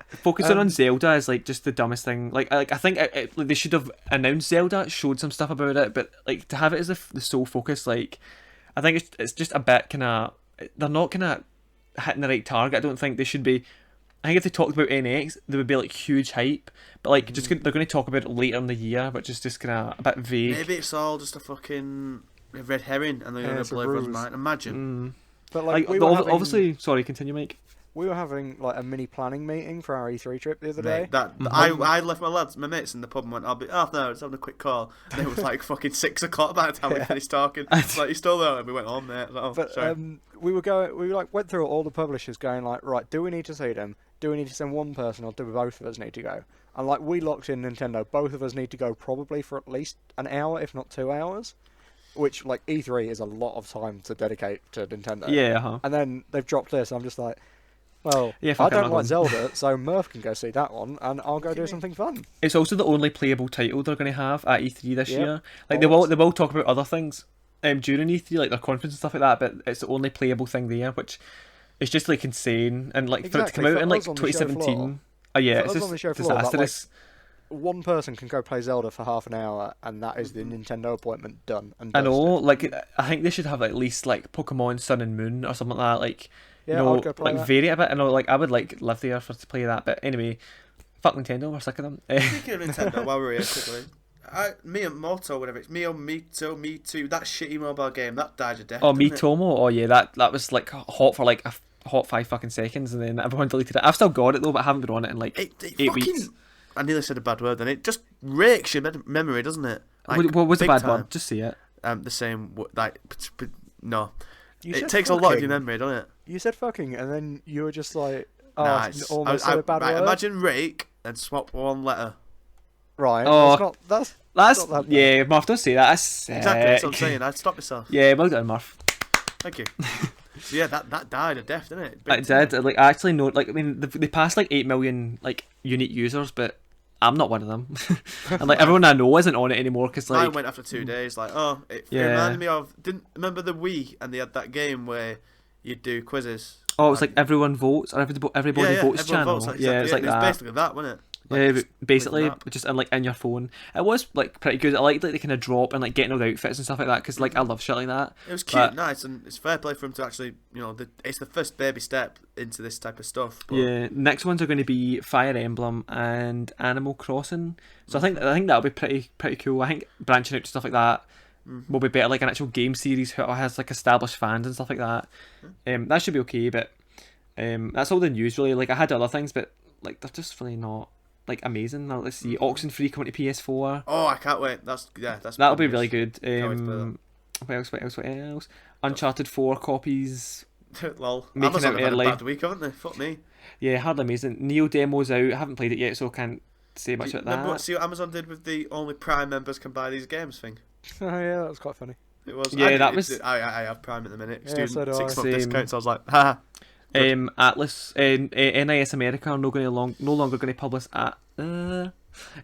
B: focusing on Zelda is like just the dumbest thing. Like I think like, they should have announced Zelda, showed some stuff about it, but like to have it as the sole focus, like I think it's just a bit kind of they're not kind of hitting the right target. I don't think they should be. I think if they talked about NX, there would be like huge hype, but like just they're going to talk about it later in the year, which is just kind of a bit vague.
A: Maybe it's all just a fucking red herring and they're
C: Yeah,
A: going
C: it's
A: to
C: a
A: blow everyone's
C: ruse.
A: mind. Imagine.
C: But
B: Like
C: we were having,
B: obviously, sorry, continue, Mike.
C: we were having like a mini planning meeting for our E3 trip the other day.
A: Mate, I left my mates in the pub and went, I'll be half an hour, just having a quick call. And it was like fucking 6 o'clock by the time we finished talking. It's like, you still there? And we went on, mate. I was like, oh,
C: But
A: sorry.
C: we like went through all the publishers going like, right, do we need to see them? Do we need to send one person or do both of us need to go? And like we locked in Nintendo, both of us need to go probably for at least an hour, if not 2 hours. Which like E3 is a lot of time to dedicate to Nintendo.
B: Yeah, huh.
C: And then they've dropped this, I'm just like, Well,
B: Yeah,
C: I
B: fuck it, I'm
C: don't
B: not
C: like
B: going.
C: Zelda, so Murph can go see that one, and I'll go do something fun.
B: It's also the only playable title they're going to have at E3 this
C: Yep.
B: year. Like
C: Bollocks.
B: they will talk about other things during E3, like their conference and stuff like that. But it's the only playable thing there, which is just like insane. And like for it to
C: Exactly,
B: come out
C: for
B: in like
C: us on the show
B: 2017,
C: floor-
B: oh yeah,
C: for
B: it's
C: us on the
B: just
C: show floor, that, like,
B: disastrous.
C: One person can go play Zelda for half an hour, and that is the Nintendo appointment done and
B: I know,
C: dusted.
B: like I think they should have at least like Pokemon Sun and Moon or something like that. Like
C: Yeah,
B: you know,
C: I'd go play
B: like
C: that.
B: vary it a bit. I know, like I would like live there for to play that. But anyway, fuck Nintendo, we're sick of them.
A: Speaking of Nintendo, while we're here quickly, me and Moto, whatever it's Me Too, that shitty mobile game that died a death.
B: Oh,
A: didn't it?
B: Miitomo. Oh yeah, that was like hot for like a hot 5 fucking seconds, and then everyone deleted it. I've still got it though, but I haven't been on it in like
A: It
B: 8
A: fucking,
B: weeks.
A: I nearly said a bad word then. It just rakes your memory, doesn't it?
B: What was the
A: big
B: bad
A: time.
B: one? Just say it.
A: The same, no.
C: You
A: It
C: said
A: takes a lot of your
C: fucking.
A: memory, doesn't it?
C: You said fucking, and then you were just like, oh,
A: Nah,
C: I
A: it's-
C: almost said a bad
A: right,
C: word.
A: imagine rake and swap one letter.
C: Right,
B: Oh,
C: that's not.
B: That's
C: not that bad.
B: yeah, Murph. Don't say that. That's sick.
A: Exactly, that's what I'm saying. I'd stop myself.
B: Yeah, well done, Murph.
A: Thank you. So yeah, that died a death, didn't it? Big
B: It
A: time.
B: did. Like I actually know. Like I mean, they passed like 8 million like unique users, but I'm not one of them. And like everyone I know isn't on it anymore because
A: Mine
B: like
A: went after 2 days. Like, oh, it
B: Yeah.
A: reminded me of. Didn't remember the Wii, and they had that game where you'd do quizzes.
B: oh, it's like everyone votes or everybody votes
A: everyone
B: channel.
A: votes,
B: Yeah, it's like
A: it was
B: that.
A: basically that, wasn't it? Like,
B: Yeah,
A: just
B: basically,
A: with the map.
B: just in like in your phone. It was like pretty good. I liked like the kind of drop and like getting all the outfits and stuff like that because like I love shit like that.
A: It was cute,
B: But-
A: nice, and it's fair play for him to actually, it's the first baby step into this type of stuff. But
B: Yeah, next ones are going to be Fire Emblem and Animal Crossing. So I think that'll be pretty cool. I think branching out to stuff like that will be better, like an actual game series who has like established fans and stuff like that. That should be okay, but that's all the news really. Like I had other things, but like they're just really not like amazing. Now let's see, Oxenfree coming to PS4.
A: Oh, I can't wait. That's
B: That'll be
A: brilliant.
B: really good.
A: Can't wait to play
B: What else? Uncharted 4 copies.
A: Lol.
B: Making
A: Amazon
B: out
A: have had
B: early.
A: a bad week, haven't they? Fuck me.
B: Yeah, hardly amazing. Neo demo's out. I haven't played it yet, so I can't say much about
A: Remember
B: that.
A: see what Amazon did with the only Prime members can buy these games thing?
C: Oh yeah, that was quite funny.
A: It was.
B: Yeah,
A: I,
B: that
A: it-
B: was-
A: I have Prime at the minute.
C: Yeah, so do I.
A: 6 month
B: Same.
A: discount. So I was like, ha.
B: Atlas, NIS America are no longer going to publish at.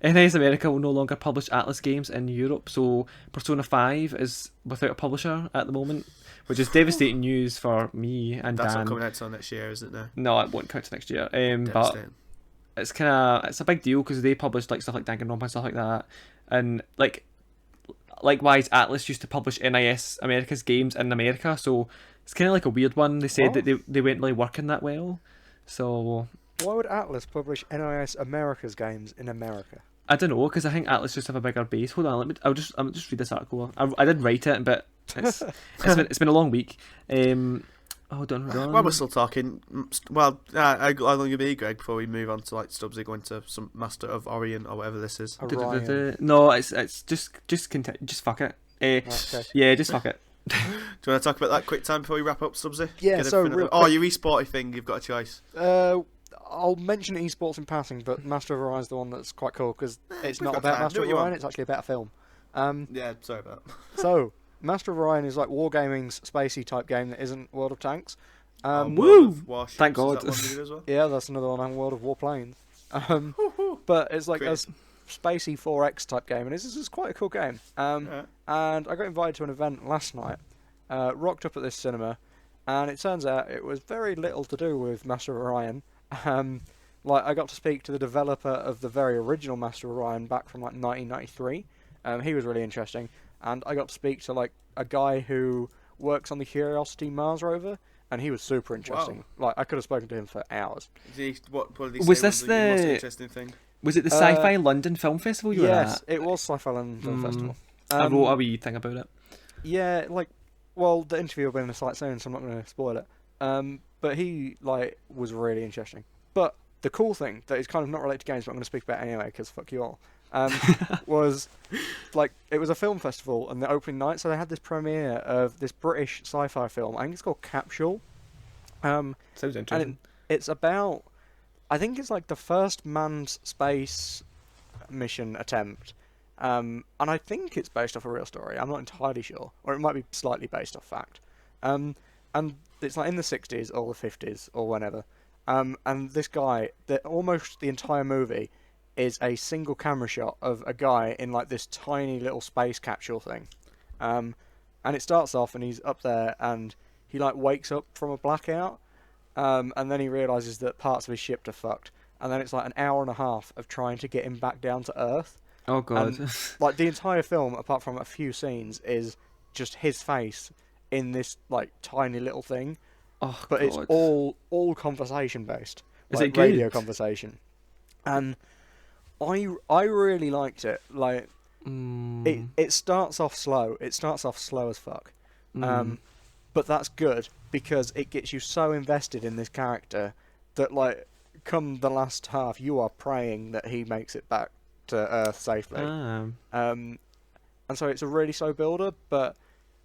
B: NIS America will no longer publish Atlas games in Europe, so Persona 5 is without a publisher at the moment, which is devastating news for me and
A: That's
B: Dan.
A: not coming out till next year, is it now?
B: No, it won't come to next year. But
A: Devastating.
B: it's a big deal because they publish like stuff like Danganronpa and stuff like that, and like likewise Atlas used to publish NIS America's games in America, so it's kind of like a weird one. They said
C: What?
B: that they weren't really working that well, so
C: Why would Atlas publish NIS America's games in America?
B: I don't know because I think Atlas just have a bigger base. Hold on, I'll just read this article. I did write it, but it's been a long week. Hold on.
A: While we're still talking, well, how long you be, Greg, before we move on to like Stubbsy going to some Master of Orient or whatever this is?
C: Orion.
B: No, it's just fuck it.
C: Okay.
B: Yeah, just fuck it.
A: Do you want to talk about that quick time before we wrap up, Stubbsy?
C: Yeah,
A: Get
C: so
A: everything
C: real
A: out- Oh,
C: quick-
A: your esporty thing, you've got a choice.
C: I'll mention esports in passing, but Master of Orion's the one that's quite cool because it's
A: we've
C: not
A: got
C: about
A: time.
C: Master
A: Do
C: of
A: what you
C: Orion;
A: want.
C: it's actually about a film.
A: Yeah, sorry about that.
C: So, Master of Orion is like wargaming's spacey type game that isn't World of Tanks.
A: World
B: Woo!
A: of Warships,
B: Thank
A: is
B: God.
A: that one we did as well?
C: Yeah, that's another one. And World of Warplanes. But it's like a
A: Great.
C: spacey 4X type game, and it's quite a cool game.
A: Yeah.
C: And I got invited to an event last night, rocked up at this cinema, and it turns out it was very little to do with Master of Orion. Like I got to speak to the developer of the very original Master of Orion back from like 1993. He was really interesting, and I got to speak to like a guy who works on the Curiosity Mars rover, and he was super interesting. Like I could have spoken to him for hours.
A: What did he
B: Was
A: say
B: this
A: the most
B: the-
A: interesting thing?
B: Was it the Sci-Fi London Film Festival you were
C: Yes,
B: at?
C: it was Sci-Fi London Film Festival.
B: I wrote a wee thing about it.
C: Yeah, like, well, the interview will be in the site soon, so I'm not going to spoil it. But he like was really interesting. But the cool thing that is kind of not related to games, but I'm going to speak about anyway because fuck you all. Was like it was a film festival and the opening night, so they had this premiere of this British sci-fi film. I think it's called Capsule.
B: Sounds
C: And
B: interesting.
C: it's about, I think it's like the first manned space mission attempt. And I think it's based off a real story. I'm not entirely sure. Or it might be slightly based off fact. And it's like in the 60s or the 50s or whenever. And this guy, almost the entire movie is a single camera shot of a guy in like this tiny little space capsule thing. And it starts off and he's up there and he like wakes up from a blackout, and then he realizes that parts of his ship are fucked. And then it's like an hour and a half of trying to get him back down to Earth.
B: Oh god.
C: And, like the entire film, apart from a few scenes, is just his face in this like tiny little thing.
B: Oh
C: but
B: god.
C: it's all conversation based,
B: Is
C: like
B: it good?
C: radio conversation. And I really liked it. Like it starts off slow. It starts off slow as fuck. But that's good because it gets you so invested in this character that like come the last half you are praying that he makes it back to Earth safely. And so it's a really slow builder, but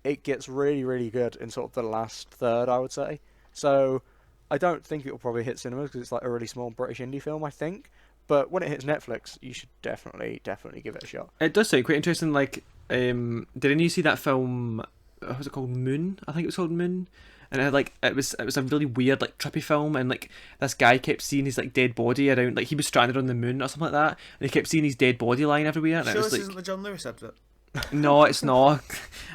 C: it gets really, really good in sort of the last third, I would say. So I don't think it will probably hit cinemas because it's like a really small British indie film, I think. But when it hits Netflix, you should definitely give it a shot.
B: It does sound quite interesting. Like, did any of you see that film? What was it called? Moon? I think it was called Moon. And it had like it was a really weird like trippy film, and like this guy kept seeing his like dead body around, like he was stranded on the moon or something like that, and he kept seeing his dead body lying everywhere. And
A: Sure,
B: it was
A: this
B: like,
A: isn't the John Lewis advert.
B: no, it's not.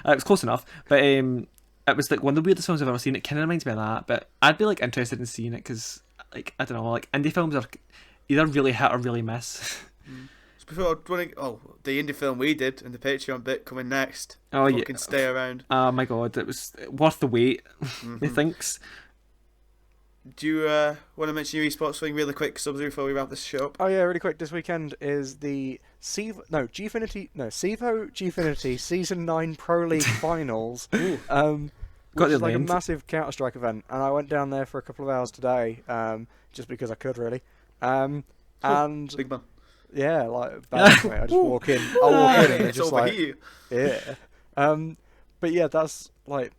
B: It was close enough, but it was like one of the weirdest films I've ever seen. It kind of reminds me of that, but I'd be like interested in seeing it because like I don't know, like indie films are either really hit or really miss.
A: Before the indie film we did and the Patreon bit coming next.
B: Oh yeah,
A: fucking stay around.
B: Oh my god, it was worth the wait. Methinks.
A: Do you want to mention your esports thing really quick, Stubbsy, before we wrap this show up?
C: Oh yeah, really quick. This weekend is the CEVO Gfinity Season 9 Pro League Finals.
B: Got
C: Which
B: the
C: is like a
B: names.
C: massive Counter-Strike event, and I went down there for a couple of hours today, just because I could really. And
A: Big man.
C: yeah, like basically, I just walk in. I'll walk in and
A: It's
C: just
A: over
C: like
A: here.
C: yeah. But yeah, that's like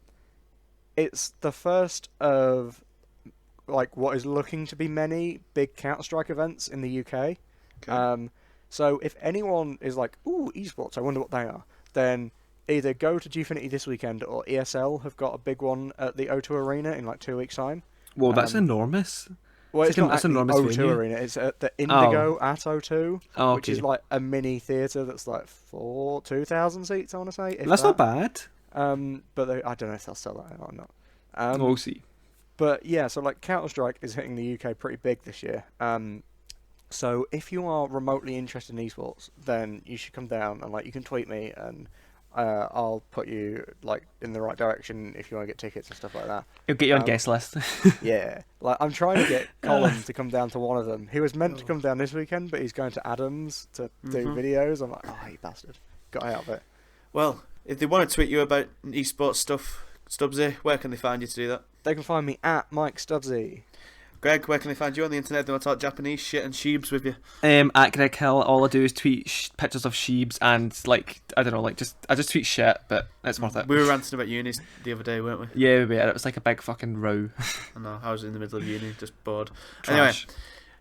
C: it's the first of like what is looking to be many big Counter-Strike events in the UK.
A: Okay.
C: So if anyone is like, ooh, esports, I wonder what they are, then either go to Gfinity this weekend or ESL have got a big one at the O2 Arena in like 2 weeks' time.
B: Whoa, that's enormous.
C: Well, it's not
B: that's
C: at the
B: enormous
C: O2
B: venue.
C: Arena, it's at the Indigo at O2,
B: Oh,
C: which is
B: okay.
C: like a mini theatre that's like 2,000 seats, I want to say. if
B: That's
C: that.
B: not bad.
C: But I don't know if they'll sell that or not.
B: We'll see.
C: But yeah, so like Counter-Strike is hitting the UK pretty big this year. So if you are remotely interested in esports, then you should come down and like you can tweet me and I'll put you like in the right direction if you want to get tickets and stuff like that.
B: You'll get you on guest list.
C: Yeah, like I'm trying to get Colin to come down to one of them. He was meant to come down this weekend, but he's going to Adams to do videos. I'm like, oh, you bastard, got out of it.
A: Well, if they want to tweet you about esports stuff, Stubbsy, where can they find you to do that?
C: They can find me at Mike Stubbsy.
A: Greg, where can they find you on the internet? They want to talk Japanese shit and sheebs with you.
B: At Greg Hill, all I do is tweet pictures of sheebs and like I don't know, like I just tweet shit, but it's worth it.
A: We were ranting about uni the other day, weren't we?
B: Yeah, it was like a big fucking row.
A: I know, I was in the middle of uni, just bored.
B: Trash.
A: Anyway,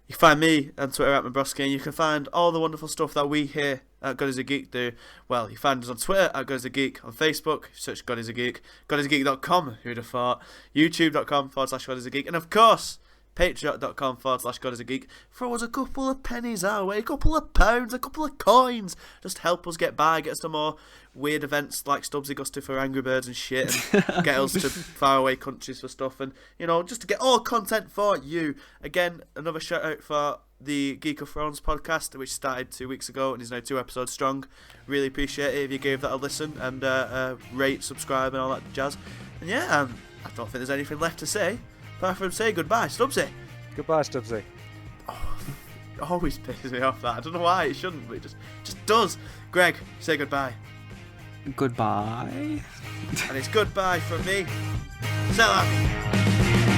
A: you can find me on Twitter at Mabroski, and you can find all the wonderful stuff that we here at God is a Geek do. Well, you find us on Twitter at God is a Geek, on Facebook, search God is a Geek, godisgeek.com, who'd have thought, youtube.com/God is a Geek, and of course, patreon.com/God is a Geek. Throw us a couple of pennies our way, a couple of pounds, a couple of coins. Just help us get by, get us to more weird events like Stubbsy goes to for Angry Birds and shit, and get us to faraway countries for stuff, and just to get all content for you. Again, another shout out for the Geek of Thrones podcast, which started 2 weeks ago and is now 2 episodes strong. Really appreciate it if you gave that a listen and rate, subscribe, and all that jazz. And yeah, I don't think there's anything left to say. Apart from say goodbye, Stubbsy.
C: Goodbye, Stubbsy.
A: Oh, it always pisses me off that. I don't know why it shouldn't, but it just does. Greg, say goodbye.
B: Goodbye.
A: And it's goodbye from me. So long.